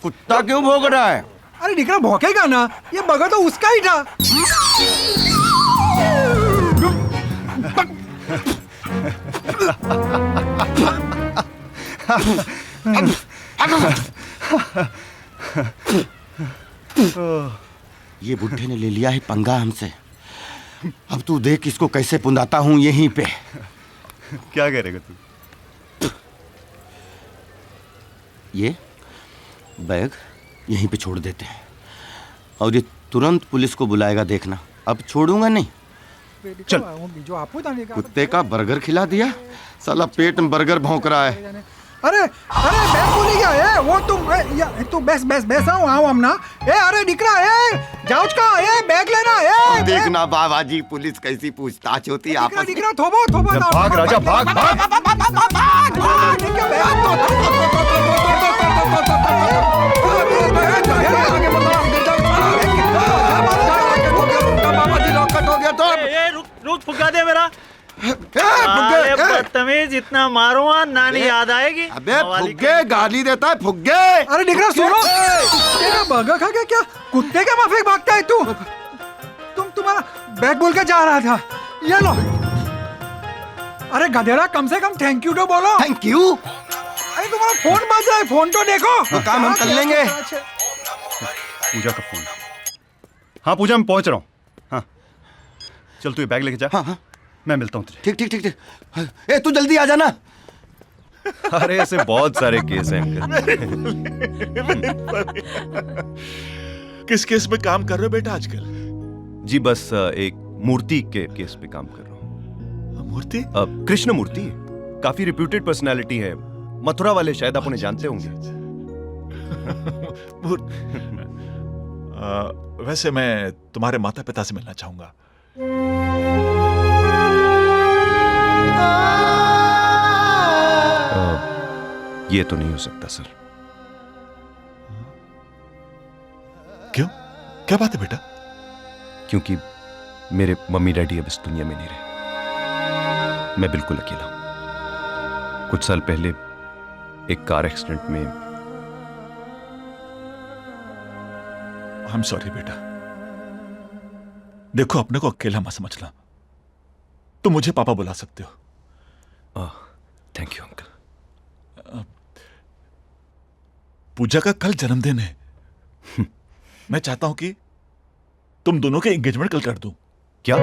कुत्ता क्यों भौंक रहा है? अरे दिकरा भौंकेगा ना, ये बर्गर तो उसका ही था। ये बुढ़े ने ले लिया है पंगा हमसे। अब तू देख इसको कैसे पुंदाता हूं यहीं पे। क्या करेगा तू? ये बैग यहीं पे छोड़ देते हैं और ये तुरंत पुलिस को बुलाएगा, देखना। अब छोड़ूंगा नहीं। चल। कुत्ते का बर्गर खिला दिया, साला पेट में बर्गर भौंक रहा है। अरे अरे बैग भूल गया है वो। तू बस आओ हम ना। ए अरे दिकरा, जाओ का बैग लेना। देखना बाबा जी पुलिस कैसी पूछताछ होती है आपस में। थोबो भाग राजा, भाग। रुक फुका दे मेरा। अरे बदतमीज, इतना मारूंगा नानी याद आएगी। अबे फुग्गे गाली देता है, फुग्गे। अरे दिकरा सुनो, तेरा बर्गर खा के क्या कुत्ते के माफिक भागता है तू? तुम्हारा बैग बोल के जा रहा था, ये लो। अरे गधेड़ा, कम से कम थैंक यू तो बोलो। Thank you? अरे तुम्हारा फोन बज रहा है, फोन तो देखो। वो काम हम कर लेंगे। पूजा का फोन। हाँ पूजा, मैं पहुंच रहा हूँ। हाँ चल तू ये बैग लेके जा। हाँ, मैं मिलता हूँ तुझे। ठीक। ए तू जल्दी आ जाना। अरे ऐसे बहुत सारे केस हैं किस केस में काम कर रहे हो बेटा आजकल? जी बस एक मूर्ति के केस पे काम कर रहा हूँ। मूर्ति? कृष्ण मूर्ति, काफी रिप्यूटेड पर्सनालिटी है, मथुरा वाले, शायद आप उन्हें जानते होंगे। वैसे मैं तुम्हारे माता पिता से मिलना चाहूंगा। ये तो नहीं हो सकता सर। क्यों? क्या बात है बेटा? क्योंकि मेरे मम्मी डैडी अब इस दुनिया में नहीं रहे। मैं बिल्कुल अकेला हूं। कुछ साल पहले एक कार एक्सीडेंट में। आई एम सॉरी बेटा। देखो अपने को अकेला मत समझना, तुम मुझे पापा बुला सकते हो। Thank you uncle. पूजा का कल जन्मदिन है। मैं चाहता हूं कि तुम दोनों के एंगेजमेंट कल कर दूं। क्या?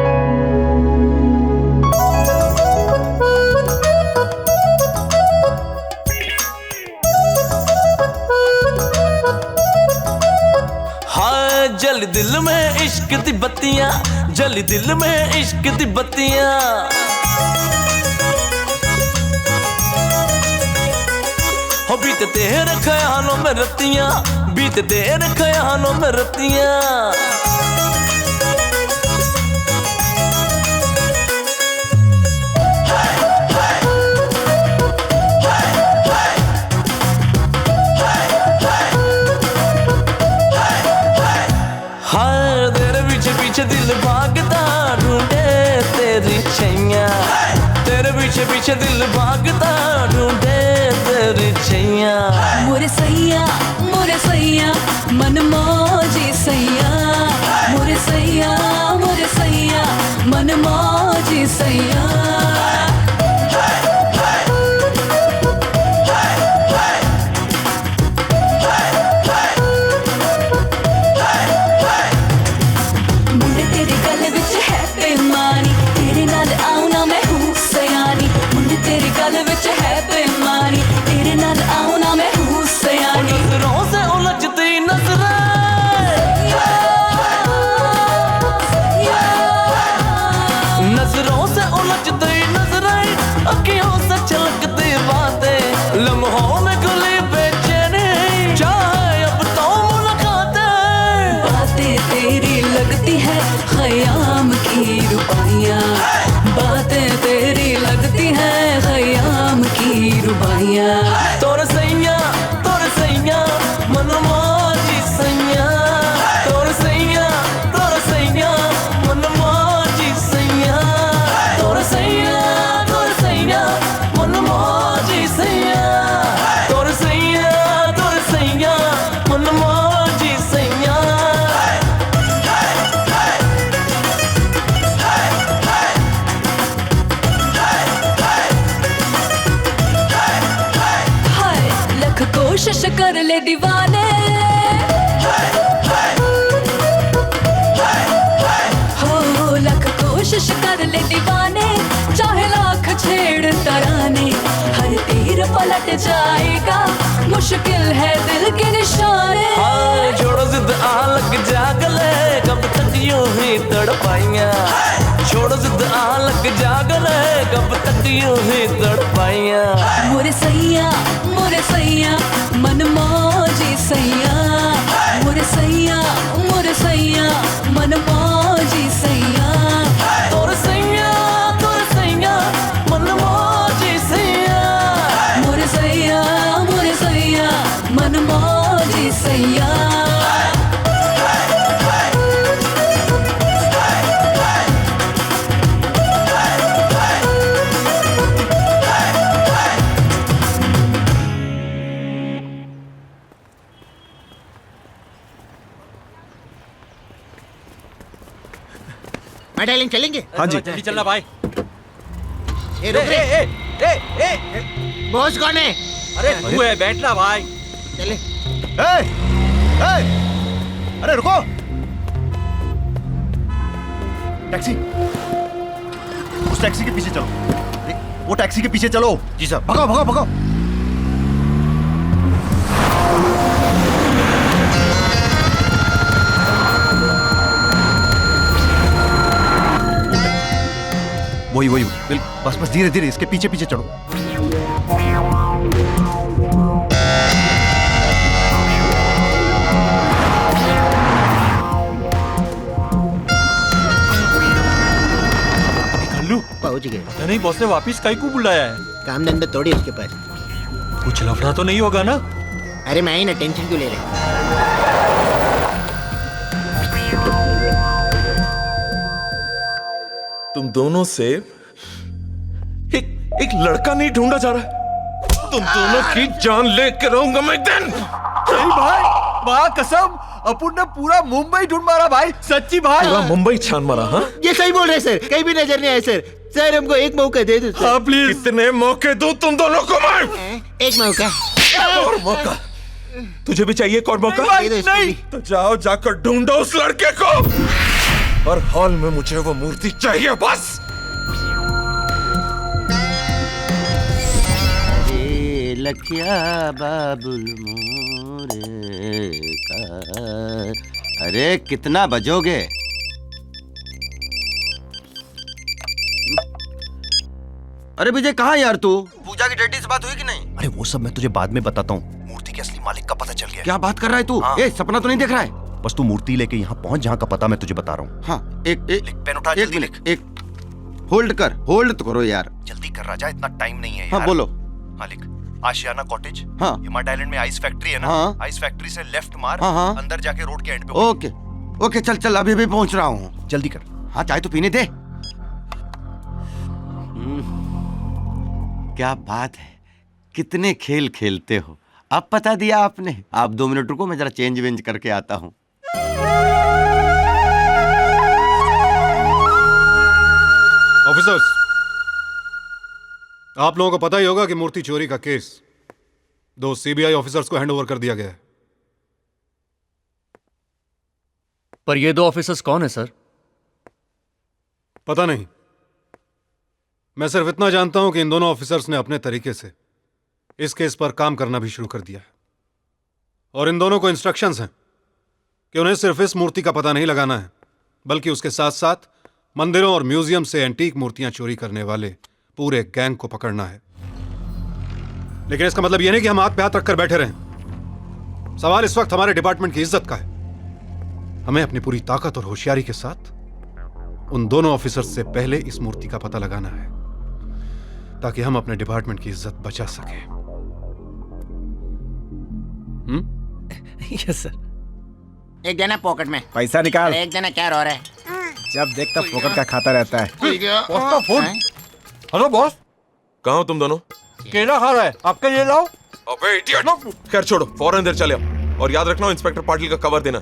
हाय जल दिल में इश्क दी बत्तियां, जल दिल में इश्क दी बत्तियां। हो बीतते हैं ख्यालों में रतियां, बीतते हैं ख्यालों में रतियां। हाय तेरे पीछे पीछे दिल भागता ढूंढे तेरी छैया, तेरे पीछे पीछे दिल भागता ढूंढे तेरी छैया। मोरे सैया मन मौजी सैया, मोरे सैया मन मौजी सैया। लम्हों में गुली बेचैनी चाहे अब तो मुलाकातें, बातें तेरी लगती है ख़याम की रुबाइयाँ, बातें तेरी लगती है ख़याम की रुबाइयाँ। तोर सैया मन मौजी सैया, तोर सैया मन मौजी सैया, तोर सैया मन मौजी सैया, तोर सैया मन मौजी सैया। हाय लख कोशिश कर ले दीवाने, हो लख कोशिश कर ले दीवाने, चाहे लाख छेड़ तराने, हर तीर पलट जाएगा, मुश्किल है दिल के निशाने। हाँ छोड़ो जिद आ लग जागले, कब तक यूं ही तड़पाइयाँ, छोड़ो जिद आ लग जागले, कब तक यूं ही तड़पाइयाँ। मोरे सैया मन मौजी सैया, मोरे सैया मन मौजी सैया। तोर सैया मन मौजी सैया, मोरे सैया मन मौजी सैया। डार्लिंग चलेंगे? हाँ जी। जल्दी चलना भाई। ए रुक रे। बॉस कौन है? अरे तू है, बैठना भाई। चले। अरे रुको, टैक्सी, उस टैक्सी के पीछे चलो, वो टैक्सी के पीछे चलो। जी सर। भगाओ भगाओ भगाओ। वही बस धीरे धीरे इसके पीछे पीछे चढ़ो। कल्लू पहुंच गए। नहीं बॉस ने वापिस काई को बुलाया है? काम धंधा थोड़ी उसके पास। कुछ लफड़ा तो नहीं होगा ना? अरे मैं ही ना, टेंशन क्यों ले रहे? तुम दोनों से एक लड़का नहीं ढूंढा जा रहा, तुम दोनों की जान लेकर रहूंगा मैं दिन। नहीं भाई, माँ कसम, अपुन ने पूरा मुंबई ढूंढ मारा भाई, सच्ची भाई। पूरा मुंबई छान मारा? हाँ ये सही बोल रहे सर, कहीं भी नजर नहीं आए सर। सर हमको एक मौका दे दो। हाँ प्लीज। कितने मौके दूं तुम दोनों को मैं? एक मौका। और मौका? तुझे भी चाहिए एक और मौका? नहीं। तो जाओ जाकर ढूंढो उस लड़के को, और हॉल में मुझे वो मूर्ति चाहिए बस। लखिया बाबुल मोरे का। अरे कितना बजोगे? अरे विजय कहाँ यार तू? पूजा की डैडी से बात हुई कि नहीं? अरे वो सब मैं तुझे बाद में बताता हूँ। मूर्ति के असली मालिक का पता चल गया। क्या बात कर रहा है तू? ए, सपना तो नहीं देख रहा है? बस तू मूर्ति लेके यहाँ पहुंच जहाँ का पता मैं तुझे बता रहा हूँ। हाँ, एक पेन उठा, जल्दी लिख। एक होल्ड कर, होल्ड तो करो यार। जल्दी कर राजा, इतना टाइम नहीं है यार। हाँ बोलो। हाँ लिख, आशियाना कॉटेज। हाँ, हिमाट आइलैंड में आइस फैक्ट्री है ना? हाँ, आइस फैक्ट्री से लेफ्ट मार। हाँ, अंदर जाके रोड के एंड पे। ओके ओके, चल चल, अभी भी पहुंच रहा हूँ। जल्दी कर। हाँ, चाय तो पीने दे। क्या बात है, कितने खेल खेलते हो। अब पता दिया आपने। आप 2 मिनट रुको, मैं जरा चेंज वेंज करके आता हूँ। ऑफिसर्स, आप लोगों को पता ही होगा कि मूर्ति चोरी का केस 2 सीबीआई ऑफिसर्स को हैंडओवर कर दिया गया है। पर ये 2 ऑफिसर्स कौन है सर? पता नहीं, मैं सिर्फ इतना जानता हूं कि इन दोनों ऑफिसर्स ने अपने तरीके से इस केस पर काम करना भी शुरू कर दिया है। और इन दोनों को इंस्ट्रक्शंस हैं कि उन्हें सिर्फ इस मूर्ति का पता नहीं लगाना है, बल्कि उसके साथ साथ मंदिरों और म्यूजियम से एंटीक मूर्तियां चोरी करने वाले पूरे गैंग को पकड़ना है। लेकिन इसका मतलब यह नहीं कि हम हाथ पे हाथ रखकर बैठे रहें। सवाल इस वक्त हमारे डिपार्टमेंट की इज्जत का है। हमें अपनी पूरी ताकत और होशियारी के साथ उन दोनों ऑफिसर्स से पहले इस मूर्ति का पता लगाना है, ताकि हम अपने डिपार्टमेंट की इज्जत बचा सकें। Yes sir. एक देना पॉकेट में पैसा निकाल। एक देना क्या रो रहा है? जब देखता फोकट का खाता रहता है। हेलो बॉस, कहाँ हो तुम दोनों? केला खा रहा है, आपके लिए लाओ। अबे इडियट! खैर छोड़ो, फौरन इधर चले आओ। और याद रखना, इंस्पेक्टर पाटिल का कवर देना।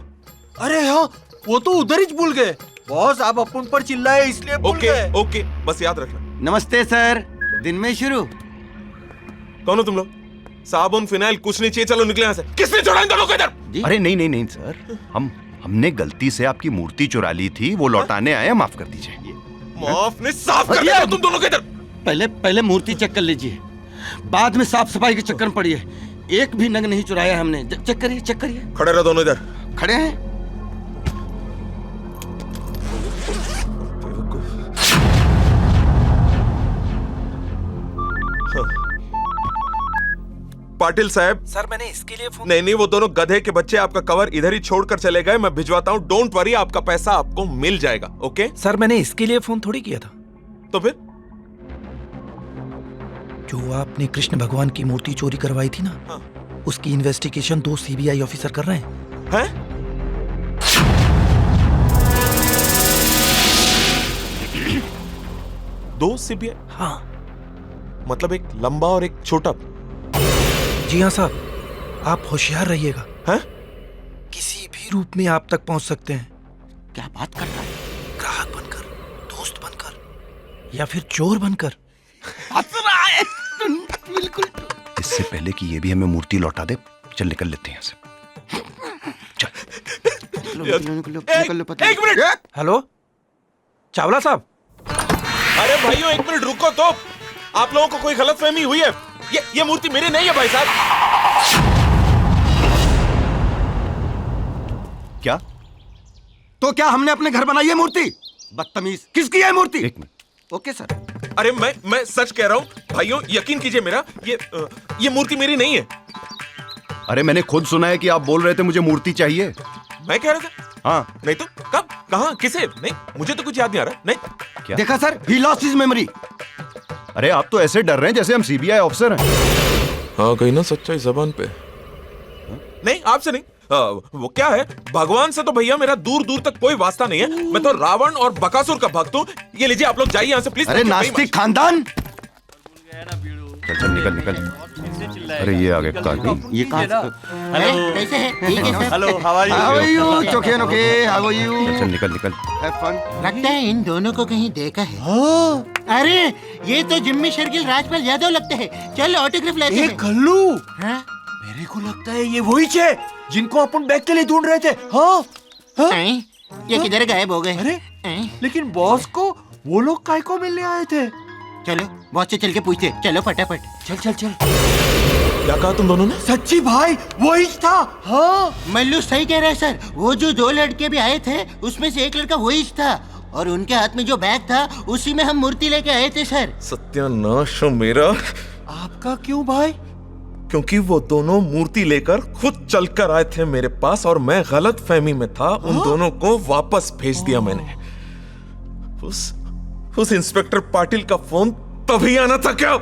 अरे हाँ, वो तो उधर ही भूल गए। बॉस, आप अपन पर चिल्लाए इसलिए भूल गए। ओके, बस याद रखना। नमस्ते सर, दिन में शुरू। कौन हो तुम लोग? साबुन फिनाइल कुछ नहीं चाहिए, चलो निकले यहाँ से। किसने चुराया इन दोनों को इधर? अरे नहीं नहीं नहीं सर, हमने गलती से आपकी मूर्ति चुरा ली थी, वो लौटाने आए, माफ कर दीजिए। माफ नहीं, साफ कर दिया तुम दोनों को इधर। पहले मूर्ति चेक कर लीजिए, बाद में साफ सफाई के चक्कर में पड़िए। एक भी नग नहीं चुराया हमने। चेक करिए, चेक करिए। खड़े रहो दोनों इधर। खड़े हैं। पाटिल साहब। सर, मैंने इसके लिए फोन। नहीं, वो दोनों गधे के बच्चे आपका कवर इधर ही छोड़कर चले गए। मैं भिजवाता हूँ, डोंट वरी, आपका पैसा आपको मिल जाएगा। ओके सर, मैंने इसके लिए फोन थोड़ी किया था। तो फिर? जो आपने कृष्ण भगवान की मूर्ति चोरी करवाई थी ना, हाँ। उसकी इन्वेस्टिगेशन 2 सीबीआई ऑफिसर कर रहे हैं। 2 सीबीआई? हाँ। मतलब एक लंबा और एक छोटा? जी हाँ साहब, आप होशियार रहिएगा। हैं? किसी भी रूप में आप तक पहुंच सकते हैं। क्या बात कर रहा है? ग्राहक बनकर, दोस्त बनकर, या फिर चोर बनकर। बिल्कुल। इससे पहले कि ये भी हमें मूर्ति लौटा दे, चल निकल लेते हैं यहाँ से। चल। एक मिनट। हेलो चावला साहब। अरे भाइयों, 1 मिनट रुको तो। आप लोगों को कोई गलतफहमी हुई है। ये मूर्ति मेरी नहीं है भाई साहब। क्या? तो क्या हमने अपने घर बनाई है मूर्ति? बदतमीज, किसकी है मूर्ति? 1 मिनट। Okay sir. अरे मैं सच कह रहा हूँ भाइयों, यकीन कीजिए मेरा, ये मूर्ति मेरी नहीं है। अरे मैंने खुद सुना है कि आप बोल रहे थे मुझे मूर्ति चाहिए। मैं कह रहा था? हाँ। नहीं तो कब, कहाँ, किसे? नहीं, मुझे तो कुछ याद नहीं आ रहा। नहीं। क्या? देखा sir, he lost his memory। अरे आप तो ऐसे डर रहे हैं जैसे हम सीबीआई ऑफिसर हैं। हाँ, कहीं ना सच्चाई जबान पे। नहीं, आपसे नहीं। वो क्या है, भगवान से तो भैया मेरा दूर दूर तक कोई वास्ता नहीं है। मैं तो रावण और बकासुर का भक्त हूँ। ये लीजिए, आप लोग जाइए यहाँ से प्लीज। अरे नास्तिक खानदान। चल चल निकल निकल। अरे ये आगे कार्तिक। ये कहाँ? कैसे है? ठीक है sir. Hello, how are you? चोखे नोखे, हाउ आर यू? चल निकल निकल। Have fun. लगता है इन दोनों को कहीं देखा है। अरे ये तो जिम्मी शेरगिल राजपाल यादव लगते हैं। चल ऑटोग्राफ लेते हैं। कल्लू, मेरे को लगता है ये वही है जिनको अपन बैग के लिए ढूंढ रहे थे। हाँ? ये किधर गायब हो गए? अरे लेकिन बॉस को वो लोग काय को मिलने आए थे? चलो बॉस से चल के पूछते। चलो फटाफट। चल चल चल। क्या कहा तुम दोनों ने? सच्ची भाई, वही था। हाँ, मल्लू सही कह रहा है सर। वो जो 2 लड़के भी आए थे, उसमें से एक लड़का वही था, और उनके हाथ में जो बैग था उसी में हम मूर्ति लेके आए थे सर। सत्यानाश हो मेरा। आपका क्यों भाई? क्योंकि वो दोनों मूर्ति लेकर खुद चलकर आए थे मेरे पास और मैं गलत फहमी में था। उन दोनों को वापस भेज दिया मैंने। उस इंस्पेक्टर पाटिल का फोन तभी आना था क्या?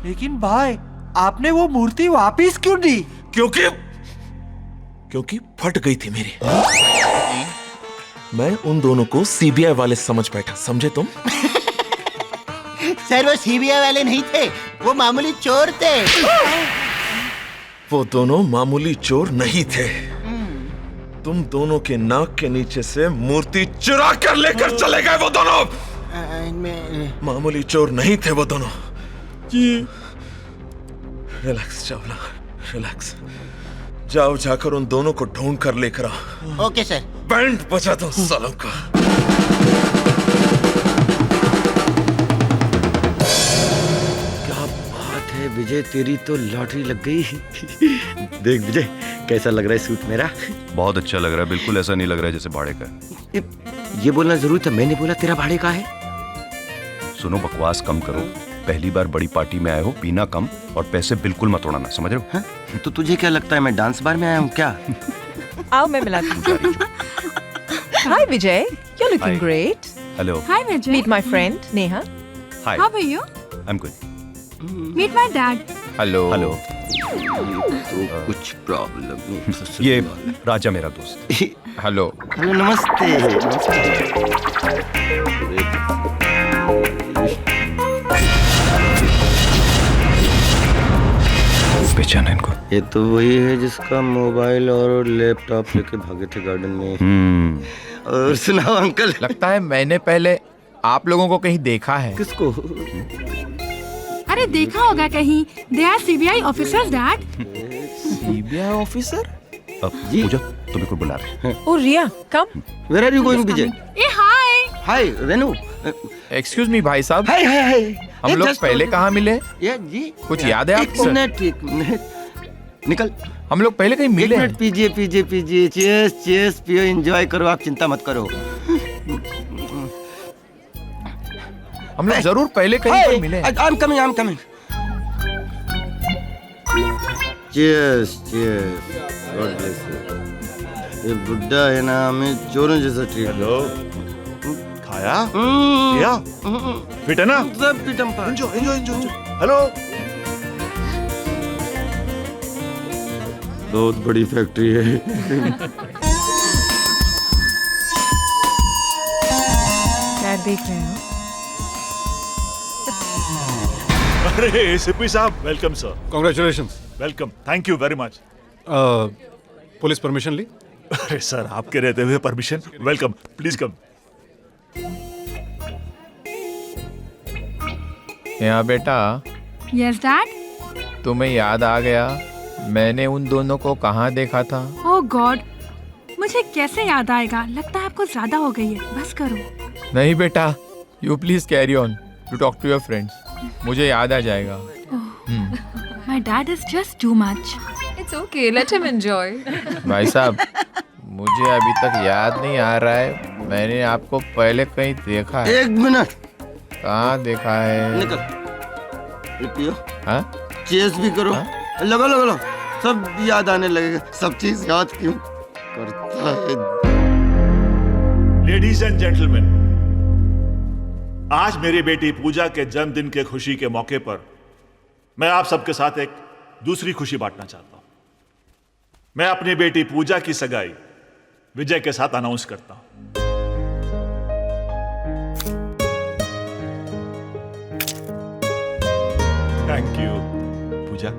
लेकिन भाई आपने वो मूर्ति वापस क्यों दी? क्योंकि फट गई थी मेरी। मैं उन दोनों को सीबीआई वाले समझ बैठा, समझे तुम? सर वो सीबीआई वाले नहीं थे, वो मामूली चोर थे। वो दोनों मामूली चोर नहीं थे। तुम दोनों के नाक के नीचे से मूर्ति चुरा कर लेकर चले गए वो दोनों। मामूली चोर नहीं थे वो दोनों। Relax Chawla, relax. जाओ जाकर उन दोनों को ढूंढ कर लेकर आओ। Okay sir. बैंड बजा दो सालों का। क्या बात है विजय, तेरी तो लॉटरी लग गई। देख विजय कैसा लग रहा है सूट मेरा? बहुत अच्छा लग रहा है, बिल्कुल ऐसा नहीं लग रहा है जैसे भाड़े का है। ये बोलना जरूरी था, मैंने बोला तेरा भाड़े का है। सुनो बकवास कम करो, पहली बार बड़ी पार्टी में आए हो, पीना कम और पैसे बिल्कुल मत उड़ाना, समझ रहे हो? तो तुझे क्या लगता है मैं डांस बार में आया हूँ क्या? आओ मैं मिलाती हूँ। Hi Vijay, you looking great. Hello. Hi Vijay. Meet my friend Neha. Hi. How are you? I am good. Meet my dad. Hello. Hello. तो कुछ प्रॉब्लम? ये राजा मेरा दोस्त। हेलो। हेलो नमस्ते। पहचाना इनको? ये तो वही है जिसका मोबाइल और लैपटॉप लेके भागे थे गार्डन में। और सुनाओ अंकल। लगता है मैंने पहले आप लोगों को कहीं देखा है। किसको? अरे देखा होगा कहीं। They are CBI officers dad. CBI officer? Pooja तुम्हें कोई बुला रहे हैं। Oh Riya come. Where are you going Vijay? ए hi. Hi Renu. Excuse me भाई साहब। हाय हाय हाय। हम लोग पहले कहाँ मिले? जी कुछ याद है आपको? एक मिनट निकल। हम लोग पहले कहीं मिले? एक मिनट, पीजिए पीजिए पीजिए। चीयर्स चीयर्स, पियो, एंजॉय करो, आप चिंता मत करो। हम लोग जरूर पहले कहीं पर मिले। I am coming, I am coming. Cheers cheers, God bless you. ये बुड्ढा है ना, हमें चोरों जैसा ट्रीट। हेलो। खाया? या? फिट है ना? सब फिट हम। Enjoy enjoy enjoy. हेलो। बहुत बड़ी फैक्ट्री है। क्या देख रहे हो? अरे एसीपी साहब, welcome sir. Congratulations. Welcome, thank you very much. Police permission ली? अरे सर, आपके रहते हुए परमिशन? Welcome, please come. यहाँ बेटा। Yes dad. तुम्हें याद आ गया मैंने उन दोनों को कहाँ देखा था? ओह गॉड, मुझे कैसे याद आएगा? लगता है आपको ज्यादा हो गई है, बस करो। नहीं बेटा, you please carry on to talk to your friends. मुझे याद आ जाएगा। My dad is just too much. It's okay, let him enjoy. भाई साहब, मुझे अभी तक याद नहीं आ रहा है मैंने आपको पहले कहीं देखा है। एक मिनट। कहाँ देखा है? निकल। पियो। हाँ? चीयर्स भी करो। लगो लगो लगो, सब याद आने लगेगा। सब चीज याद क्यों करता है? लेडीज एंड जेंटलमैन, आज मेरी बेटी पूजा के जन्मदिन के खुशी के मौके पर मैं आप सबके साथ एक दूसरी खुशी बांटना चाहता हूं। मैं अपनी बेटी पूजा की सगाई विजय के साथ अनाउंस करता हूं। थैंक यू पूजा।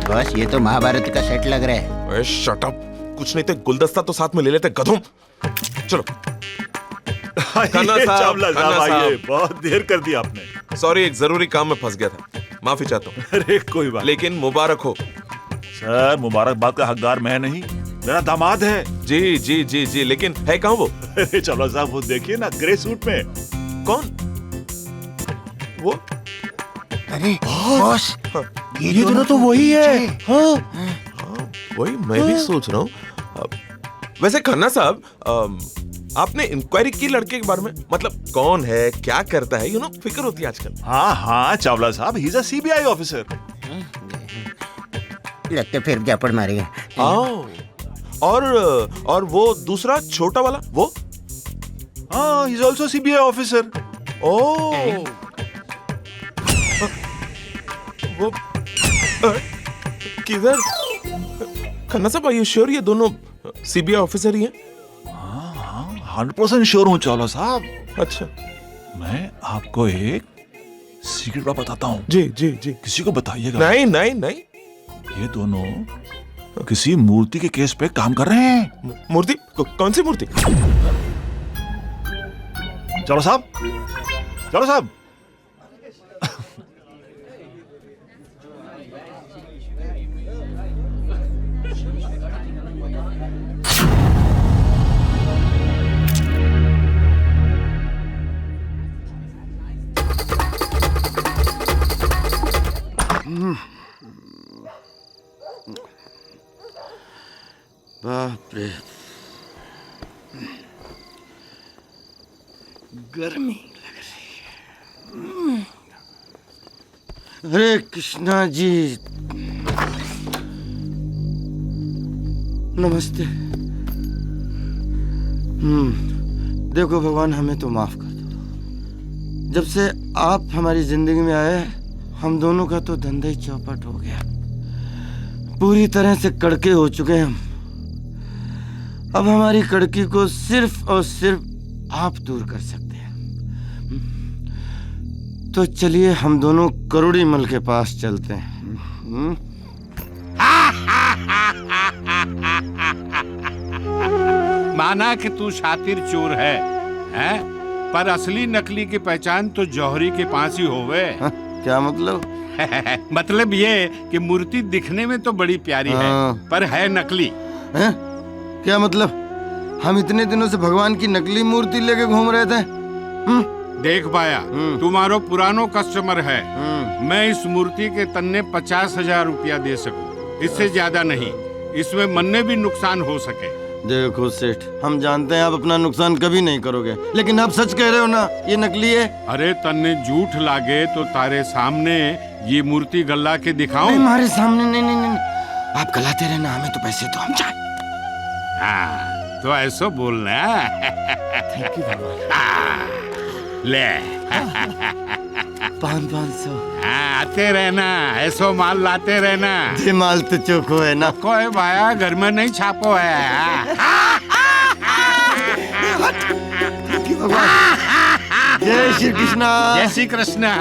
बस ये तो महाभारत का सेट लग रहा है। अरे शट अप, कुछ नहीं थे गुलदस्ता तो साथ में ले लेते गधों। चलो। खन्ना चावला साहब आइए, बहुत देर कर दी आपने। सॉरी, एक जरूरी काम में फंस गया था, माफी चाहता हूँ। अरे कोई बात। लेकिन मुबारक हो। सर, मुबारकबाद का हकदार मैं नहीं, मेरा दामाद है। जी जी जी जी, लेकिन है कहाँ वो? अरे चावला साहब, वो देखिए ना, ग्रे सूट में। कौन वो? अरे बॉस, ये दोनों तो वही है। हाँ वही मैं भी सोच रहा हूँ। वैसे खन्ना साहब, आपने इंक्वायरी की लड़के के बारे में? मतलब कौन है, क्या करता है, फिक्र होती है आजकल। हाँ हाँ चावला साहब, he is a CBI officer. लगते फिर जापड़ मारेगा। और वो दूसरा छोटा वाला वो? हाँ, he is also CBI officer. Oh वो किधर? खन्ना साहब, आर यू श्योर ये दोनों सीबीआई ऑफिसर ही हैं? हाँ 100% श्योर हूँ चावला साहब। अच्छा, मैं आपको एक सीक्रेट बात बताता हूँ। जी जी जी। किसी को बताइएगा नहीं नहीं नहीं। ये दोनों किसी मूर्ति के केस पे काम कर रहे हैं। मूर्ति? कौन सी मूर्ति? चलो साहब, चलो साहब। बाप रे, गर्मी लग रही है। हरे कृष्णा जी, नमस्ते। देखो भगवान, हमें तो माफ कर दो। जब से आप हमारी जिंदगी में आए, हम दोनों का तो धंधा ही चौपट हो गया। पूरी तरह से कड़के हो चुके हैं हम। अब हमारी कड़की को सिर्फ और सिर्फ आप दूर कर सकते हैं। तो चलिए हम दोनों करोड़ी मल के पास चलते हैं। माना कि तू शातिर चोर है, पर असली नकली की पहचान तो जौहरी के पास ही होवे। क्या मतलब? मतलब ये कि मूर्ति दिखने में तो बड़ी प्यारी है, पर है नकली। क्या मतलब? हम इतने दिनों से भगवान की नकली मूर्ति लेके घूम रहे थे। देख पाया, तुम्हारो पुरानो कस्टमर है। मैं इस मूर्ति के तन्ने 50,000 रुपया दे सकूं, इससे ज्यादा नहीं। इसमें मन में भी नुकसान हो सके। देखो सेठ, हम जानते हैं आप अपना नुकसान कभी नहीं करोगे, लेकिन आप सच कह रहे हो ना, ये नकली है? अरे तन्ने झूठ लागे तो तारे सामने ये मूर्ति गल्ला के दिखाऊं? नहीं, हमारे सामने नहीं, नहीं, नहीं। आप गलाते रहना, हमें तो पैसे तो हम चाहे। हाँ, तो ऐसा बोलना। थैंक यू भगवान। ले 500। आते रहना, ऐसो माल लाते रहना। ये माल तो चोखो है ना? कोई भाया घर में नहीं छापो है। जय श्री कृष्णा। जय श्री कृष्णा।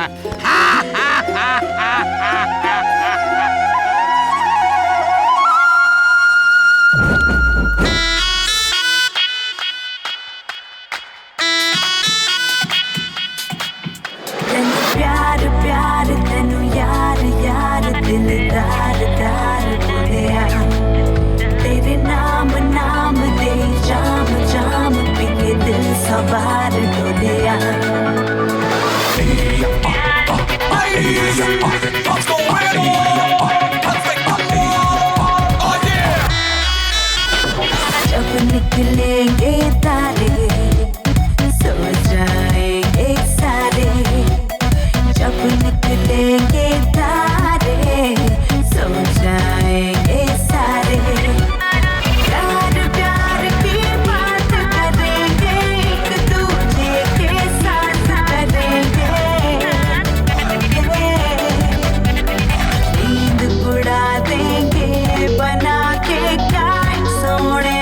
प्यार प्यार तेनू यार यार दिलदार दार बोलिया, तेरे नाम नाम दे जाम जाम पी के दिल सवार डोलिया। जब निकलेंगे तारे सो जाएंगे सारे, जब निकलेंगे तारे सो जाएंगे सारे। प्यार प्यार की बात करेंगे, एक दूजे के साथ करेंगे। नींद उड़ा देंगे बना के गाय सोने।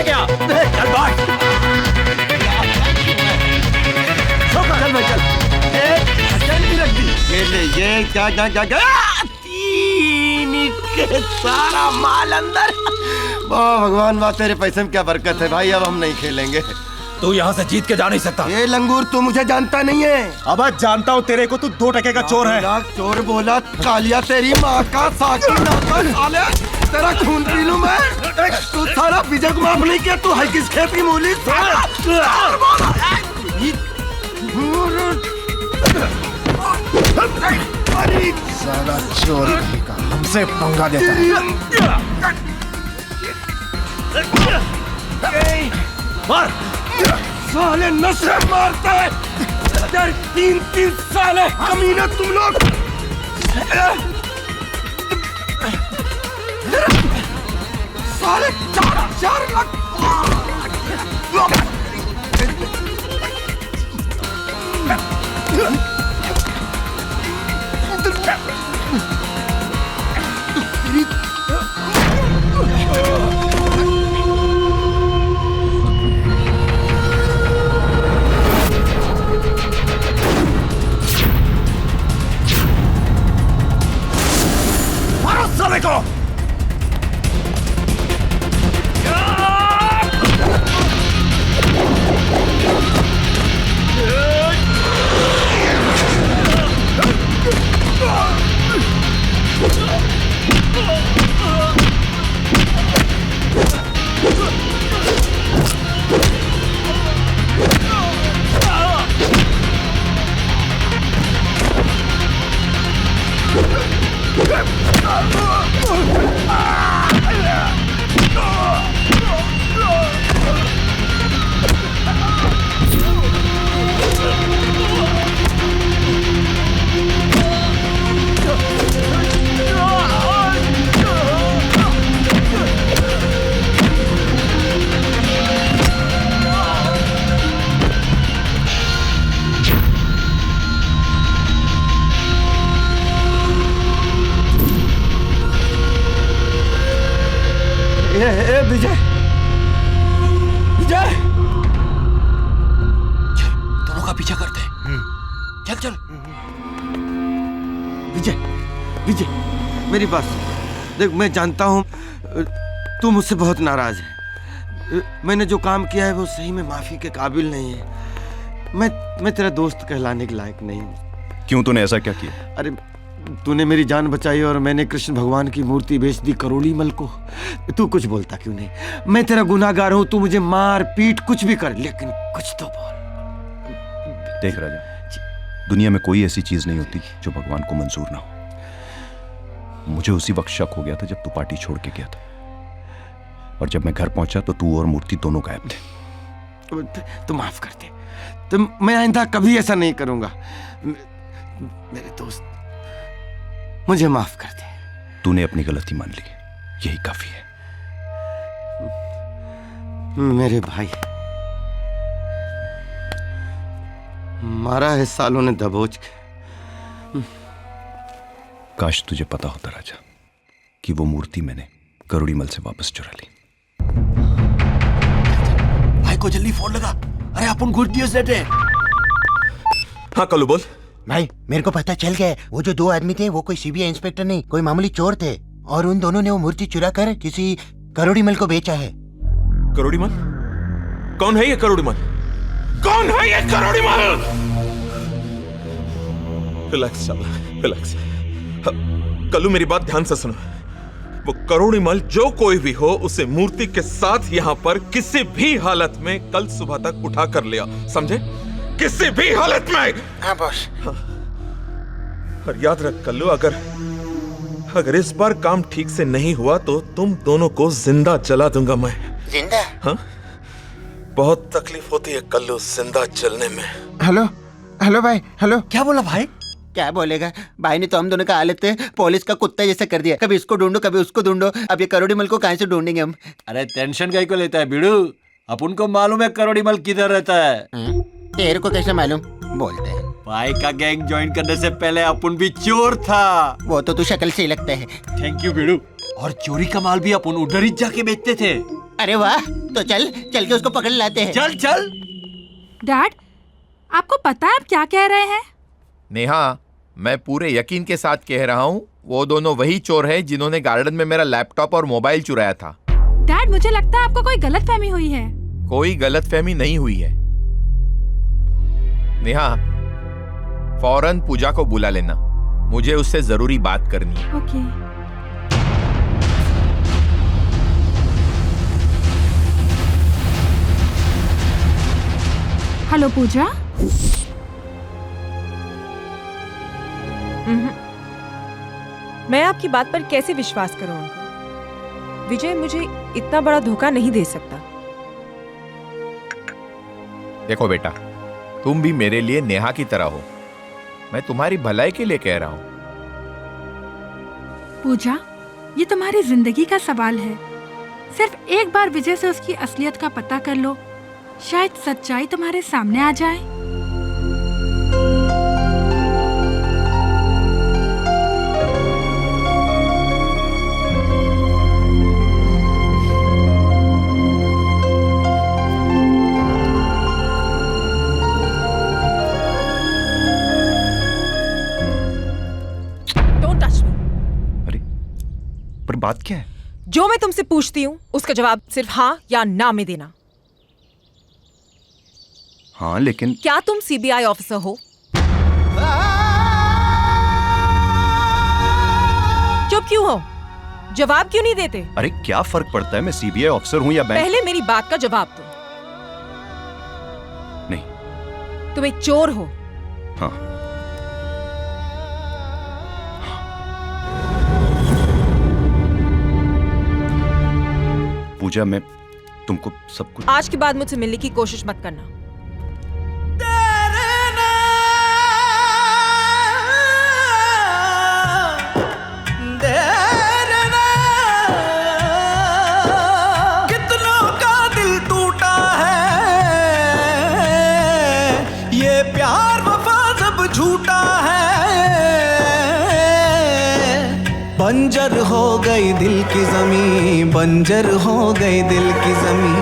क्या? चल भाग। चल भाई चल। भी रख दी। ये ले ये क्या क्या क्या क्या तीन के सारा माल अंदर। वाह भगवान वाह, तेरे पैसे में क्या बरकत है भाई। अब हम नहीं खेलेंगे। तू यहाँ से जीत के जा नहीं सकता। ये लंगूर तू मुझे जानता नहीं है। अब जानता हूँ तेरे को, तू 2 टके का चोर है। चोर बोला कालिया तेरी माँ का साकी नौकर साले, तेरा खून पी लूं मैं। तू सारा विजय को माफ नहीं किया, तू है किस खेत की मूली साला। साला चोर का हमसे पंगा देता है। मार साले नशे मारते हैं 3 साले कमीने तुम लोग। साले 4 लाख। मारो साले को। विजय विजय दोनों का पीछा करते हैं। चल चल। विजय विजय मेरी बात देख, मैं जानता हूँ तू मुझसे बहुत नाराज है। मैंने जो काम किया है वो सही में माफी के काबिल नहीं है। मैं तेरा दोस्त कहलाने के लायक नहीं हूँ। क्यों तूने ऐसा क्या किया? अरे तूने मेरी जान बचाई और मैंने कृष्ण भगवान की मूर्ति बेच दी करोड़ीमल को। तू कुछ बोलता क्यों नहीं? मैं तेरा गुनाहगार हूं। तू मुझे मार पीट कुछ भी कर, लेकिन कुछ तो बोल। देख राजा, दुनिया में कोई ऐसी चीज नहीं होती जो भगवान को मंजूर ना हो। मुझे उसी वक्त शक हो गया था जब तू पार्टी छोड़ के गया था, और जब मैं घर पहुंचा तो तू और मूर्ति दोनों गायब थे। तू माफ कर दे। तो मैं आइंदा कभी ऐसा नहीं करूंगा। मेरे दोस्त मुझे माफ कर दे। तूने अपनी गलती मान ली, यही काफी है। मेरे भाई, मारा है सालों ने दबोच के। काश तुझे पता होता राजा कि वो मूर्ति मैंने करोड़ीमल से वापस चुरा ली। भाई को जल्दी फोन लगा। अरे अपन गुड न्यूज़ देते हैं। हाँ कल्लू बोल। भाई मेरे को पता चल गया है, वो जो 2 आदमी थे वो कोई सीबीआई इंस्पेक्टर नहीं, कोई मामूली चोर थे, और उन दोनों ने वो मूर्ति चुरा कर किसी करोड़ीमल को बेचा है। करोड़ीमल? कौन है ये करोड़ीमल? कौन है ये करोड़ीमल? रिलैक्स चल, रिलैक्स। कल्लू मेरी बात ध्यान से सुनो। वो करोड़ीमल जो कोई भी हो, उसे मूर्ति के साथ यहाँ पर किसी भी हालत में कल सुबह तक उठा कर लिया, समझे? किसी भी हालत में। हाँ बॉस। और याद रख कल्लू, अगर इस बार काम ठीक से नहीं हुआ तो तुम दोनों को जिंदा जला दूंगा मैं। जिंदा? हाँ, बहुत तकलीफ होती है कल्लू जिंदा जलने में। हेलो हेलो भाई, हेलो। क्या बोला भाई? क्या बोलेगा भाई ने तो हम दोनों का हालत पुलिस का कुत्ता जैसा कर दिया। कभी इसको ढूंढो कभी उसको ढूंढो। अब ये करोड़ीमल को कहाँ से ढूंढेंगे हम? अरे टेंशन काहे को लेता है बिड़ू? अपन को मालूम है करोड़ीमल किधर रहता है। तेरे को कैसे मालूम? बोलते हैं भाई का गैंग ज्वाइन करने से पहले अपन भी चोर था। वो तो तू शक्ल से ही लगता है। थैंक यू बिड़ू। और चोरी का माल भी अपन उधर ही जाके बेचते थे। अरे वाह, तो चल के उसको पकड़ लाते हैं। चल चल। डैड, आपको पता है आप क्या कह रहे हैं? नेहा, मैं पूरे यकीन के साथ कह रहा हूँ, वो दोनों वही चोर हैं जिन्होंने गार्डन में मेरा लैपटॉप और मोबाइल चुराया था। डैड, मुझे लगता है आपको कोई गलतफहमी हुई है। कोई गलतफहमी नहीं हुई है। नेहा, फौरन पूजा को बुला लेना, मुझे उससे जरूरी बात करनी है। ओके। हेलो पूजा। मैं आपकी बात पर कैसे विश्वास करूं अंकल? विजय मुझे इतना बड़ा धोखा नहीं दे सकता। देखो बेटा, तुम भी मेरे लिए नेहा की तरह हो, मैं तुम्हारी भलाई के लिए कह रहा हूं। पूजा, ये तुम्हारी जिंदगी का सवाल है। सिर्फ एक बार विजय से उसकी असलियत का पता कर लो, शायद सच्चाई तुम्हारे सामने आ जाए। Don't touch me. पर बात क्या है? जो मैं तुमसे पूछती हूँ उसका जवाब सिर्फ हाँ या ना में देना। हाँ, लेकिन क्या तुम सीबीआई ऑफिसर हो? चुप क्यों हो? जवाब क्यों नहीं देते? अरे क्या फर्क पड़ता है मैं सीबीआई ऑफिसर हूँ या बैंक? पहले मेरी बात का जवाब दो। नहीं। तुम एक चोर हो। हाँ। पूजा, मैं तुमको सब कुछ आज के बाद मुझसे मिलने की कोशिश मत करना। कितनों का दिल टूटा है, ये प्यार वफा सब झूठा है। बंजर हो गई दिल की ज़मीं, बंजर हो गई दिल की ज़मीं,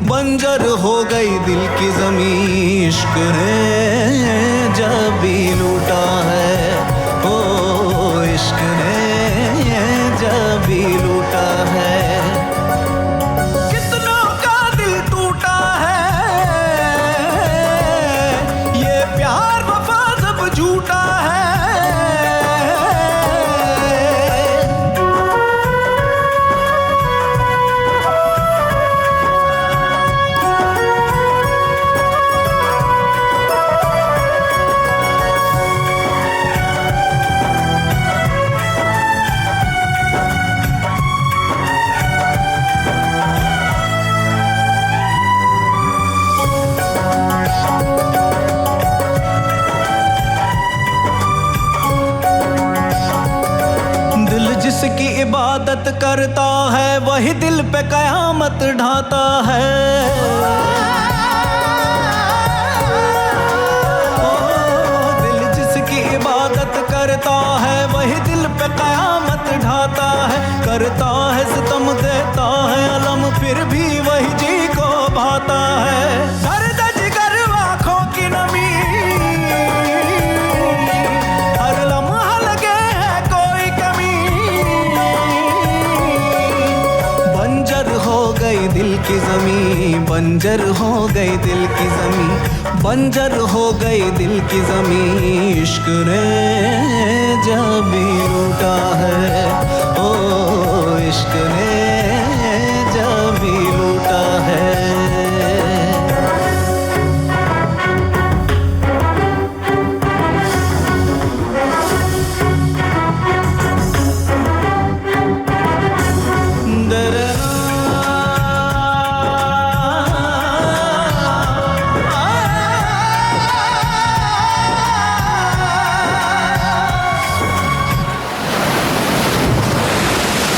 बंजर हो गई दिल की ज़मीं। इश्क ने जब भी लूटा है, ओ इश्क ने जब भी लूटा है। कितनों का दिल टूटा है, ये प्यार वफा सब झूठा है। जिसकी इबादत करता है वही दिल पे कयामत ढाता है। ओ, दिल जिसकी इबादत करता है वही दिल पे कयामत ढाता है। करता है सितम देता है अलम, फिर भी वही जी को भाता है। दर्द जिगर आँखों की नमी, हर लम्हा लगे है कोई कमी। बंजर हो गई दिल की ज़मीं, बंजर हो गई दिल की ज़मीं, बंजर हो गई दिल की ज़मीं। इश्क ने जब भी लूटा है, ओ इश्क ने जब भी लूटा है।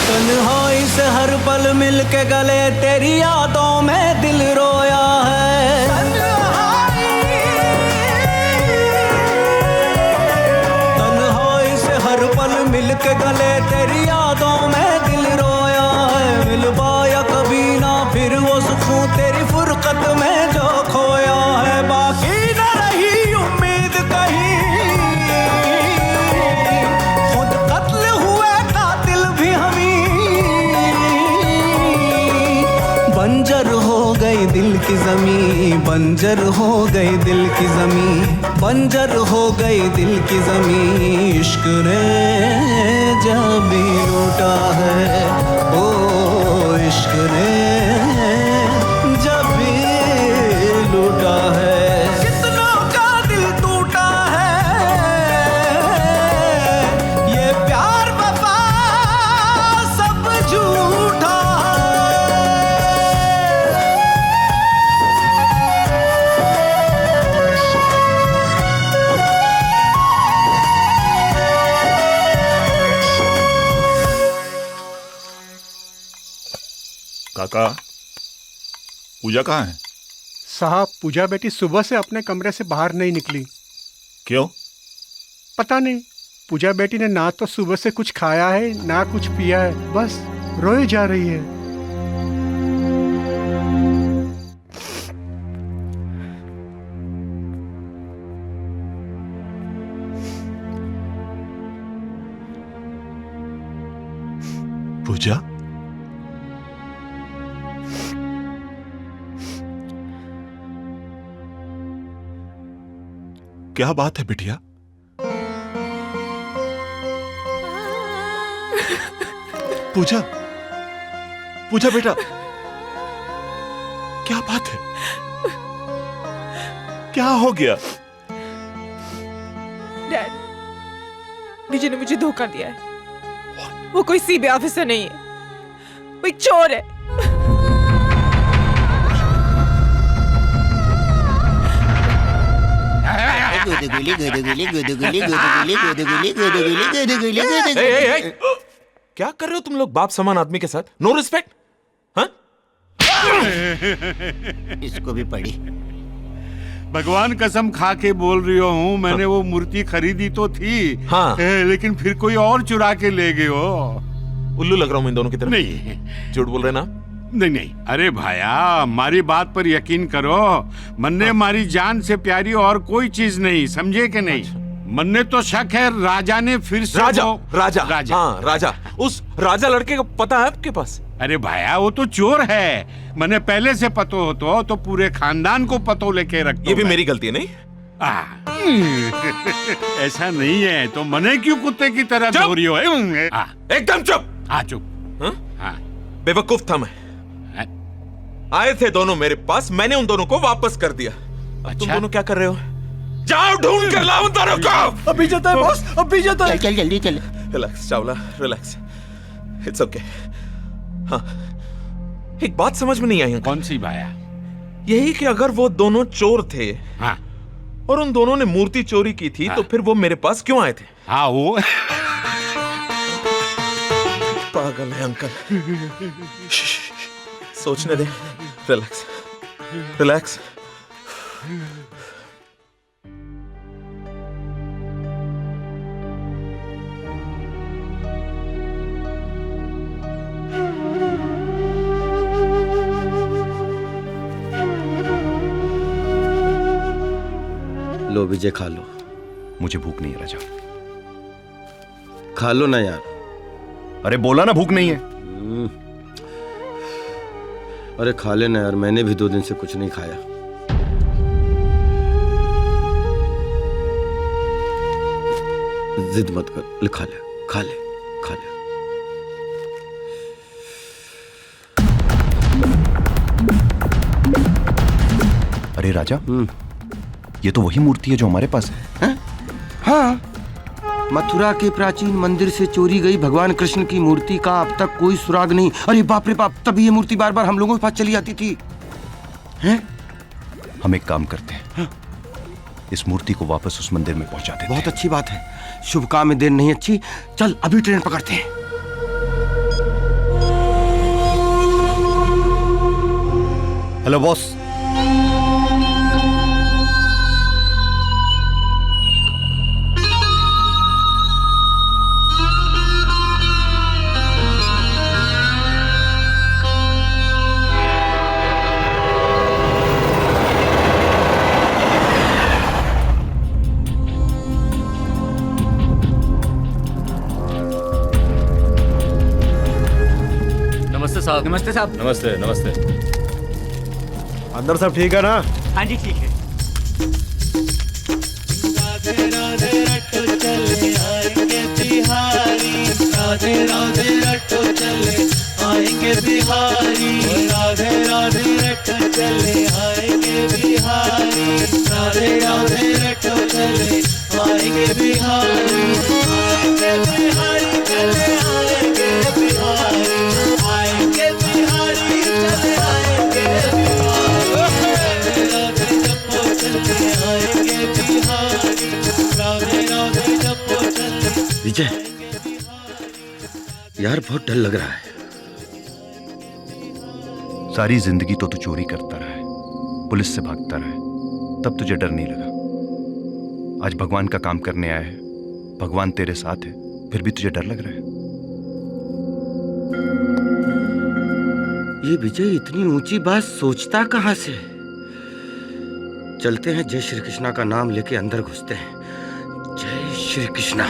तन्हाई से हर पल मिल के गले तेरी यादों में दिल रोया है। तन्हाई से हर पल मिल के गले तेरी यादों में दिल रोया है। मिल पाया कभी ना फिर बंजर हो गई दिल की जमी, बंजर हो गई दिल की जमी, बंजर हो गई दिल की जमी, इश्क ने जब भी लूटा है, ओ इश्क ने जब भी लूटा है। कितनों का दिल टूटा है, ये प्यार वफा सब झूठा काका, पूजा कहाँ है? साहब, पूजा बेटी सुबह से अपने कमरे से बाहर नहीं निकली। क्यों? पता नहीं। पूजा बेटी ने ना तो सुबह से कुछ खाया है ना कुछ पिया है, बस रोए जा रही है। पूजा, क्या बात है बिटिया? पूजा, पूजा बेटा, क्या बात है? क्या हो गया? डैड, विजय ने मुझे धोखा दिया है। वो कोई सीबीआई ऑफिसर नहीं है, वो एक चोर है। क्या कर रहे हो तुम लोग बाप समान आदमी के साथ? No respect. हाँ? इसको भी पड़ी। भगवान कसम खा के बोल रही हूँ, मैंने वो मूर्ति खरीदी तो थी, हाँ। लेकिन फिर कोई और चुरा के ले गए हो। उल्लू लग रहा हूँ इन दोनों की तरफ? नहीं, झूठ बोल रहे ना? नहीं, अरे भाया, हमारी बात पर यकीन करो। मन्ने मारी जान से प्यारी और कोई चीज नहीं, समझे कि नहीं? मन्ने तो शक है राजा ने फिर से राजा, राजा, हाँ राजा। उस राजा लड़के का पता है आपके पास? अरे भाया, वो तो चोर है। मैंने पहले से पतो हो तो पूरे खानदान को पतो लेके रखता। ये भी मेरी गलती है नहीं? ऐसा नहीं है तो मने क्यों कुत्ते की तरह दो रही हो? एकदम चुप। हाँ चुप। हाँ, बेवकूफ था मैं। आए थे दोनों मेरे पास, मैंने उन दोनों को वापस कर दिया। तुम दोनों क्या कर रहे हो? जाओ ढूंढ कर लाओ उन दोनों को। अभी जाता है बॉस, अभी जाता है। चल जल्दी चल। Relax Chawla, relax. It's okay. हाँ, एक बात समझ में नहीं आई। कौन सी भाया? यही कि अगर वो दोनों चोर थे, हाँ, और उन दोनों ने मूर्ति चोरी की थी, तो फिर वो मेरे पास क्यों आए थे? हाँ, वो पागल है अंकल। सोचने दे। Relax, relax. लो विजय, खा लो। मुझे भूख नहीं है राजा। खा लो ना यार। अरे बोला ना भूख नहीं है। अरे खा लेना यार, मैंने भी 2 दिन से कुछ नहीं खाया। जिद मत कर, खा ले, खा ले, खा ले। अरे राजा, ये तो वही मूर्ति है जो हमारे पास है। हाँ, मथुरा के प्राचीन मंदिर से चोरी गई भगवान कृष्ण की मूर्ति का अब तक कोई सुराग नहीं। अरे बाप रे बाप, तभी ये मूर्ति बार बार हम लोगों के पास चली आती थी। हैं? हम एक काम करते हैं, इस मूर्ति को वापस उस मंदिर में पहुंचा देते हैं। बहुत अच्छी बात है। शुभ काम में देर नहीं अच्छी। चल अभी ट्रेन पकड़ते हैं। Hello boss. नमस्ते साहब। नमस्ते साहब। नमस्ते नमस्ते। अंदर सब ठीक है ना? हाँ जी ठीक है। राधे राधे रटो चले आएंगे बिहारी, राधे राधे रटो चले आएंगे बिहारी, राधे राधे रटो चले आएंगे बिहारी, राधे राधे रटो चले आएंगे बिहारी, आएंगे बिहारी चले आएंगे बिहारी, आएंगे बिहारी चले आएंगे बिहारी, राधे जपो चले आएंगे बिहारी, राधे राधे जपो चले। विजय, यार बहुत डर लग रहा है। सारी जिंदगी तो तू चोरी करता रहा है, पुलिस से भागता रहा है, तब तुझे डर नहीं लगा। आज भगवान का काम करने आया है, भगवान तेरे साथ है, फिर भी तुझे डर लग रहा है? ये विजय इतनी ऊंची बात सोचता कहां से? चलते हैं, जय श्री कृष्णा का नाम लेके अंदर घुसते हैं। जय श्री कृष्णा।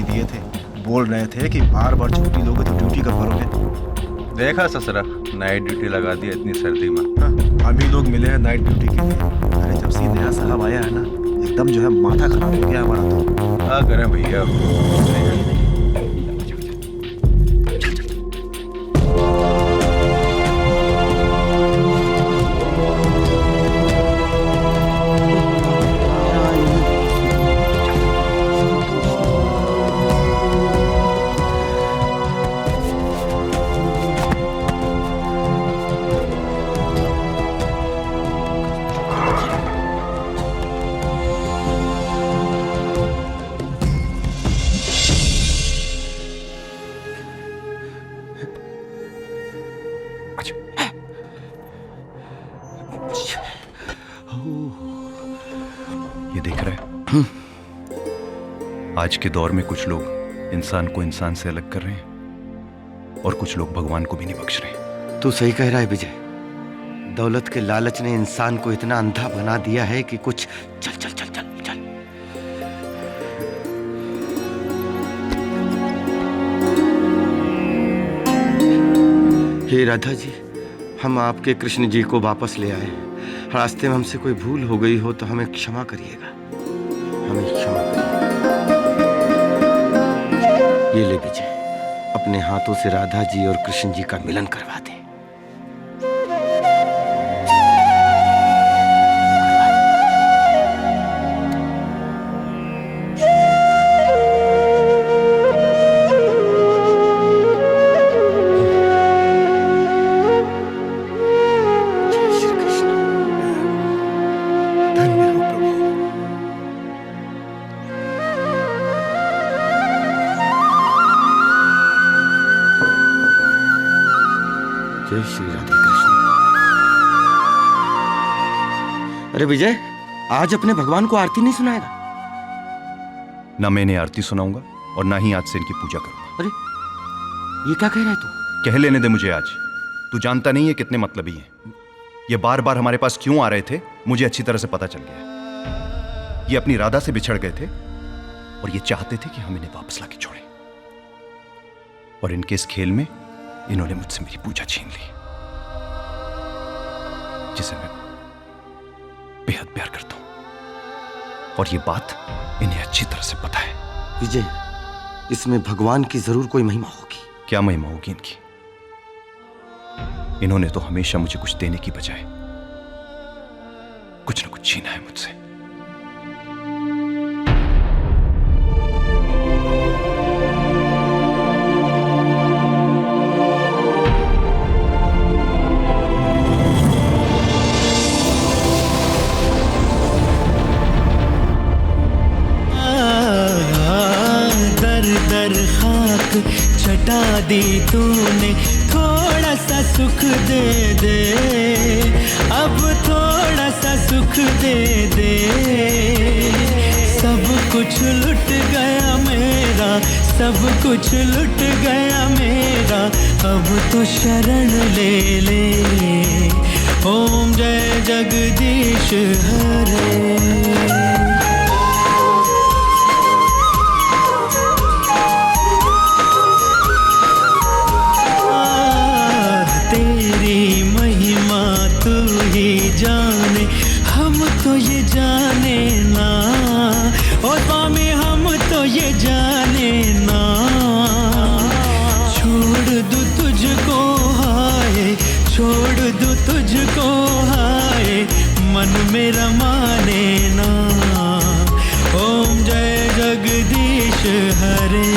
दिए थे, बोल रहे थे कि बार बार छुट्टी लोगे तो ड्यूटी कब करोगे? देखा ससुरा, नाइट ड्यूटी लगा दी इतनी सर्दी में। हम ही लोग मिले हैं नाइट ड्यूटी के लिए। अरे जब से नया साहब आया है ना, एकदम जो है माथा खराब हो गया हमारा। तो क्या करें भैया। ये देख रहे हैं, आज के दौर में कुछ लोग इंसान को इंसान से अलग कर रहे हैं और कुछ लोग भगवान को भी नहीं बख्श रहे। तू सही कह रहा है विजय। दौलत के लालच ने इंसान को इतना अंधा बना दिया है कि कुछ चल चल चल चल चल। हे राधा जी, हम आपके कृष्ण जी को वापस ले आए। रास्ते में हमसे कोई भूल हो गई हो तो हमें क्षमा करिएगा, हमें क्षमा करिएगा। ये ले विजय, अपने हाथों से राधा जी और कृष्ण जी का मिलन करवा दे। जय श्री राधे कृष्ण। अरे विजय, आज अपने भगवान को आरती नहीं सुनाएगा? ना मैं इन्हें आरती सुनाऊंगा और ना ही आज से इनकी पूजा करूंगा। अरे ये क्या कह रहा है तू? कह लेने दे मुझे। आज तू जानता नहीं है कितने मतलबी हैं। ये बार बार हमारे पास क्यों आ रहे थे मुझे अच्छी तरह से पता चल गया। ये अपनी राधा से बिछड़ गए थे और ये चाहते थे कि हम इन्हें वापस लाके छोड़ें। और इनके इस खेल में इन्होंने मुझसे मेरी पूजा छीन ली, जिसे मैं बेहद प्यार करता हूं। और ये बात इन्हें अच्छी तरह से पता है। विजय, इसमें भगवान की जरूर कोई महिमा होगी। क्या महिमा होगी इनकी? इन्होंने तो हमेशा मुझे कुछ देने की बजाय कुछ न कुछ छीना है मुझसे। दर दर खाक छटा दी तूने, थोड़ा सा सुख दे दे, अब थोड़ा सा सुख दे दे। सब कुछ लुट गया मेरा, सब कुछ लुट गया मेरा, अब तो शरण ले ले। ओम जय जगदीश हरे। जाने हम तो ये जाने ना, ओ स्वामी हम तो ये जाने ना। छोड़ दूं तुझको हाय, छोड़ दूं तुझको हाय, मन मेरा माने ना। ओम जय जगदीश हरे।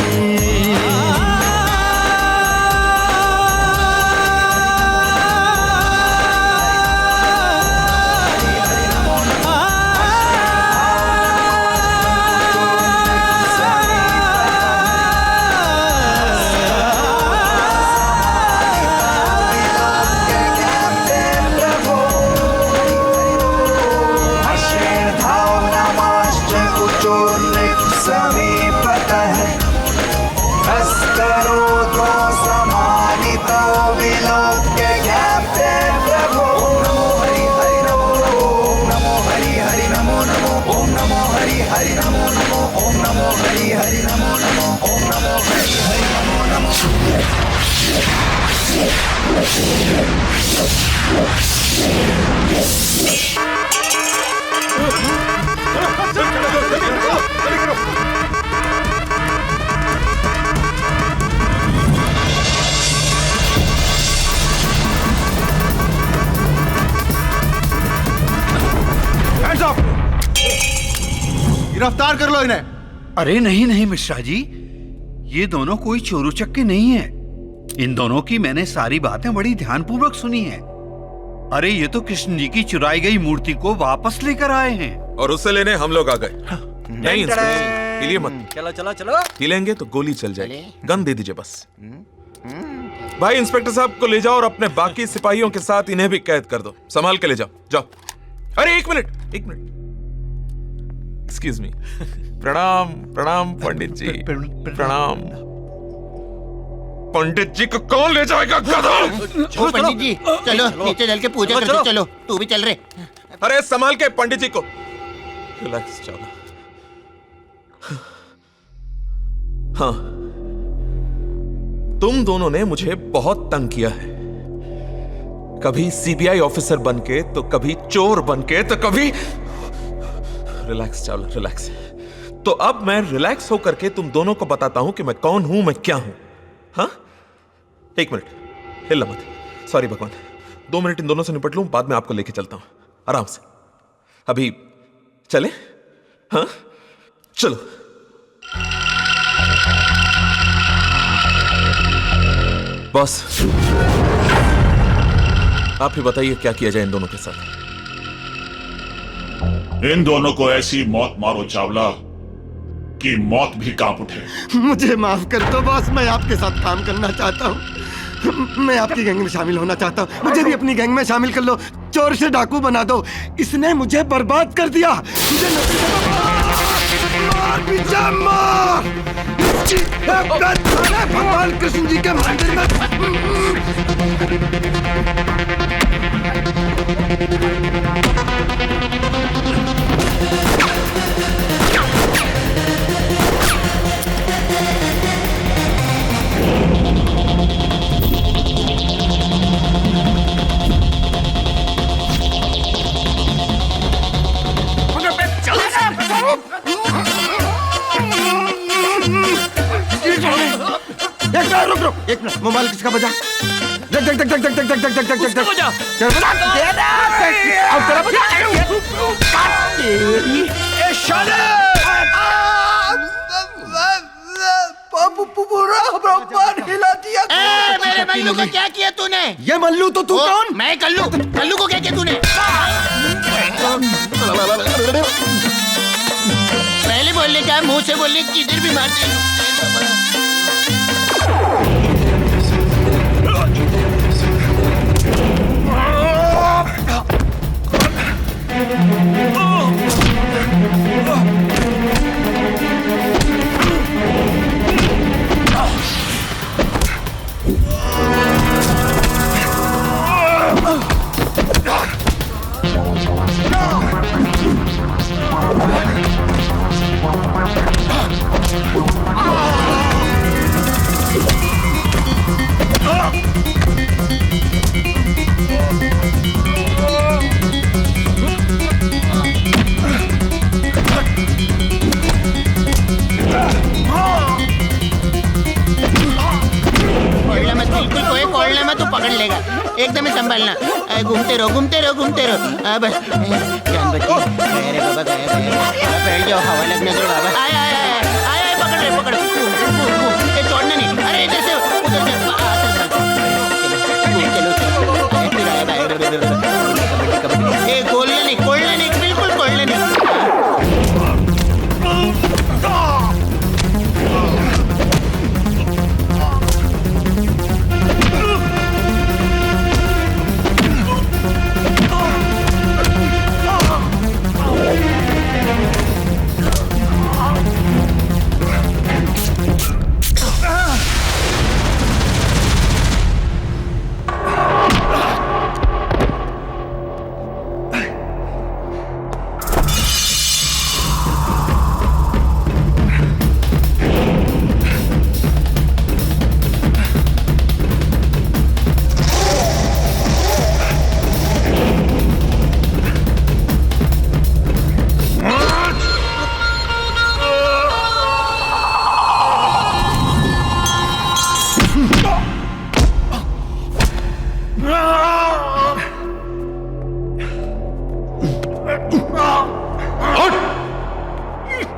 गिरफ्तार कर लो इन्हें। अरे नहीं नहीं मिश्रा जी, ये दोनों कोई चोर उचक्के नहीं है। इन दोनों की मैंने सारी बातें बड़ी ध्यानपूर्वक सुनी है। अरे ये तो कृष्ण जी की चुराई गई मूर्ति को वापस लेकर आए हैं। और उसे लेने हम लोग आ गए। नहीं इंस्पेक्टर, हिलिए मत। चलो चलो चलो। हिलेंगे तो गोली चल जाएगी। गन दे दीजिए बस। भाई इंस्पेक्टर साहब को ले जाओ और अपने बाकी सिपाहियों के साथ इन्हें भी कैद कर दो। संभाल के ले जाओ, जाओ। अरे एक मिनट, एक मिनट। Excuse me. प्रणाम प्रणाम पंडित जी, प्रणाम। पंडित जी को कौन ले जाएगा गधा? ओ पंडित जी चलो नीचे चल के पूजा करते। चलो तू भी चल रे। अरे संभाल के पंडित जी को। रिलैक्स चलो। हाँ, तुम दोनों ने मुझे बहुत तंग किया है। कभी सीबीआई ऑफिसर बनके, तो कभी चोर बनके, तो कभी। Relax Chawla, relax. तो अब मैं रिलैक्स होकर के तुम दोनों को बताता हूं कि मैं कौन हूं, मैं क्या हूं। हाँ, एक मिनट, हिलना मत। सॉरी भगवान, 2 मिनट इन दोनों से निपट लूं, बाद में आपको लेके चलता हूं आराम से। अभी चले? हाँ चलो। बॉस, आप ही बताइए क्या किया जाए इन दोनों के साथ। इन दोनों को ऐसी मौत मारो चावला कि मौत भी कांप उठे। मुझे माफ कर दो बॉस, मैं आपके साथ काम करना चाहता हूँ। मैं आपकी गैंग में शामिल होना चाहता हूँ। मुझे भी अपनी गैंग में शामिल कर लो। चोर से डाकू बना दो। इसने मुझे बर्बाद कर दिया। मुझे भगवान कृष्ण जी के मंदिर में। एक मिनट, मोबाइल किसका बजा? जग जग जग जग जग जग जग जग जग जग जग बजा। अब तेरा बजा। पूरा ब्रह्मांड हिला दिया। मेरे मल्लू को क्या किया तूने? ये मल्लू तो तू कौन? मैं कल्लू। कल्लू को क्या किया तूने? पहले बोलने का मुंह से बोलने किधर भी मारते। एकदम संभालना। घूमते रहो घूमते रहो घूमते रहो। बस जान बची। अरे बाबा गया बैठ जाओ, हवा लगने दो बाबा। आया आया आया आया, पकड़ रहे पकड़। ये छोड़ना नहीं। अरे इधर से उधर से चलो। ये खोलना नहीं बिल्कुल खोलना नहीं।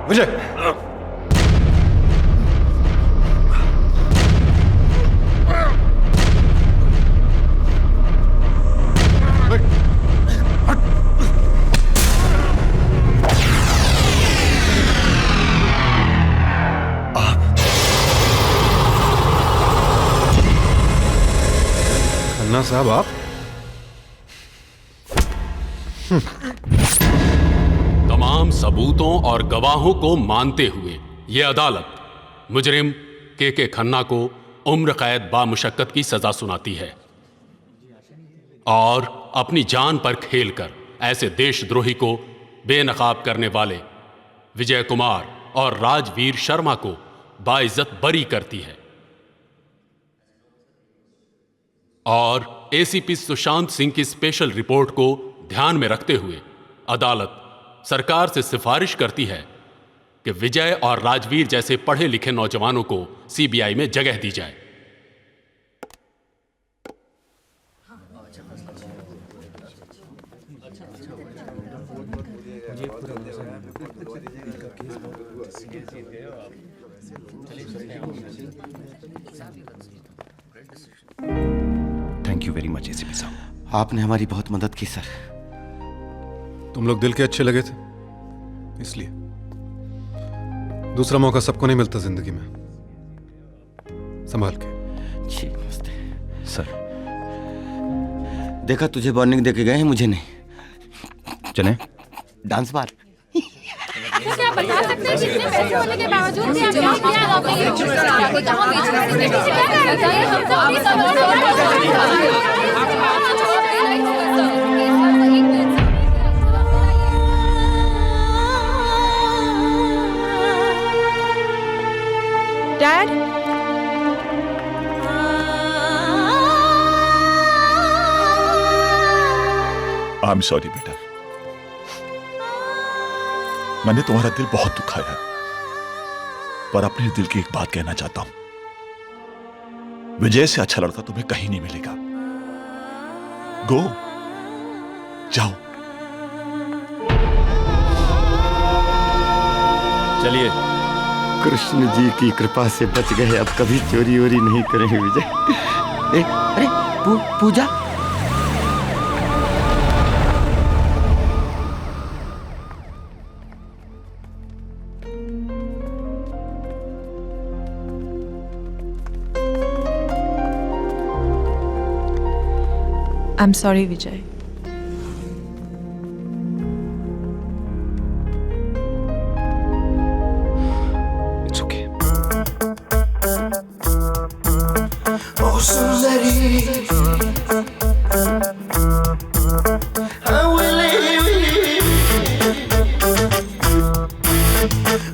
विजय, खन्ना साहब आप? तमाम सबूतों और गवाहों को मानते हुए ये अदालत मुजरिम के खन्ना को उम्र कैद बामुशक्कत की सजा सुनाती है और अपनी जान पर खेलकर ऐसे देशद्रोही को बेनकाब करने वाले विजय कुमार और राजवीर शर्मा को बाइज्जत बरी करती है और एसीपी सुशांत सिंह की स्पेशल रिपोर्ट को ध्यान में रखते हुए अदालत सरकार से सिफारिश करती है कि विजय और राजवीर जैसे पढ़े लिखे नौजवानों को सीबीआई में जगह दी जाए। Thank you very much ACP साहब, आपने हमारी बहुत मदद की सर। तुम लोग दिल के अच्छे लगे थे इसलिए। दूसरा मौका सबको नहीं मिलता जिंदगी में। संभाल के। जी नमस्ते सर। देखा तुझे वार्निंग देके गए हैं, मुझे नहीं। चलें डांस बार। क्या बता सकते हैं कितने पैसे होने के बावजूद भी डैड, आई एम सॉरी बेटा, मैंने तुम्हारा दिल बहुत दुखाया, पर अपने दिल की एक बात कहना चाहता हूं। विजय से अच्छा लड़का तुम्हें कहीं नहीं मिलेगा। गो, जाओ। चलिए। कृष्ण जी की कृपा से बच गए, अब कभी चोरी वोरी नहीं करेंगे विजय। अरे पूजा। I'm sorry, Vijay. It's okay. Oh, Sundari, I will leave.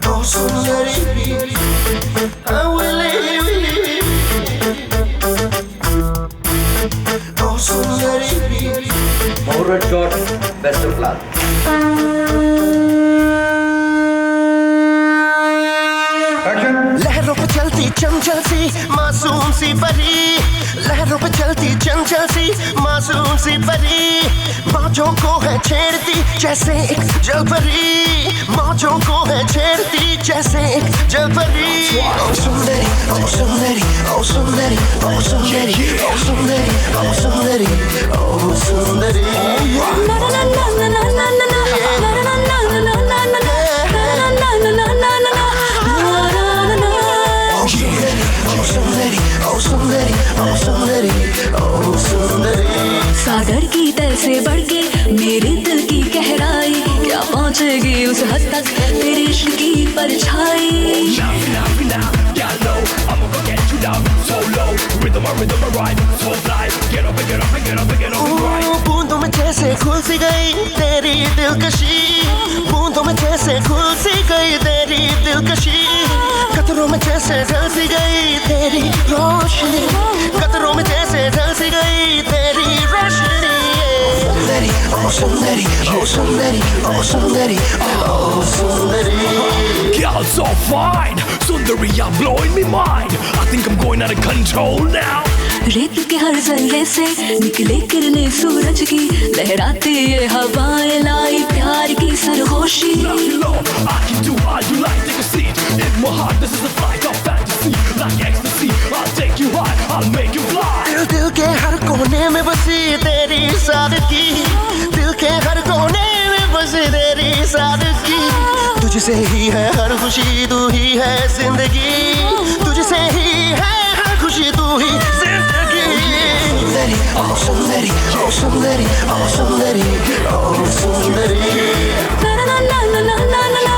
Oh, Sundari, I will leave. Oh, Sundari. More red shot, best of luck. लहरों पे चलती चंचल सी मासूम सी परी, लहरों पे चलती चंचल सी मासूम सी परी, मौजों को है छेड़ती जैसे एक जलपरी, मौजों को है छेड़ती जैसे एक जलपरी। ओ सुंदरी, ओ सुंदरी, ओ सुंदरी, ओ सुंदरी, ओ सुंदरी, ओ सुंदरी, ओ सुंदरी। ना ना ना ना ना ना ना ना ना ना ना ना ना ना ना ना सागर की तल से बढ़ के मेरे दिल की गहराई, क्या पहुंचेगी उस हद तक तेरे इश्क की परछाई। बूंदों में जैसे खुल सी गई तेरी दिलकशी, बूंदों में जैसे खुल सी गई तेरी दिलकशी, कतरों में जैसे ढल सी गई तेरी रोशनी, कतरों में जैसे ढल सी गई तेरी रोशनी। सुंदरी, ओ सुंदरी, ओ सुंदरी, ओ सुंदरी, ओ सुंदरी। Girl, so fine, Sundari, you're blowing me mind. I think I'm going out of control now. रेत के हर जल्ले से निकले किरणें सूरज की, लहराती ये हवाएं लाई प्यार की सरगोशी। I can do how you like, take a seat in my heart. This is a flight of fantasy, like ecstasy. I'll take you high, I'll make you fly. दिल दिल के हर कोने में बसी तेरी सादगी, दिल के हर कोने में बसी तेरी सादगी, तुझसे ही है हर खुशी, तू ही है जिंदगी, तुझसे ही है हर खुशी, तू ही जिंदगी। सुंदरी, ओ सुंदरी, ओ सुंदरी, ओ सुंदरी, ओ सुंदरी। ना ना ना ना ना ना ना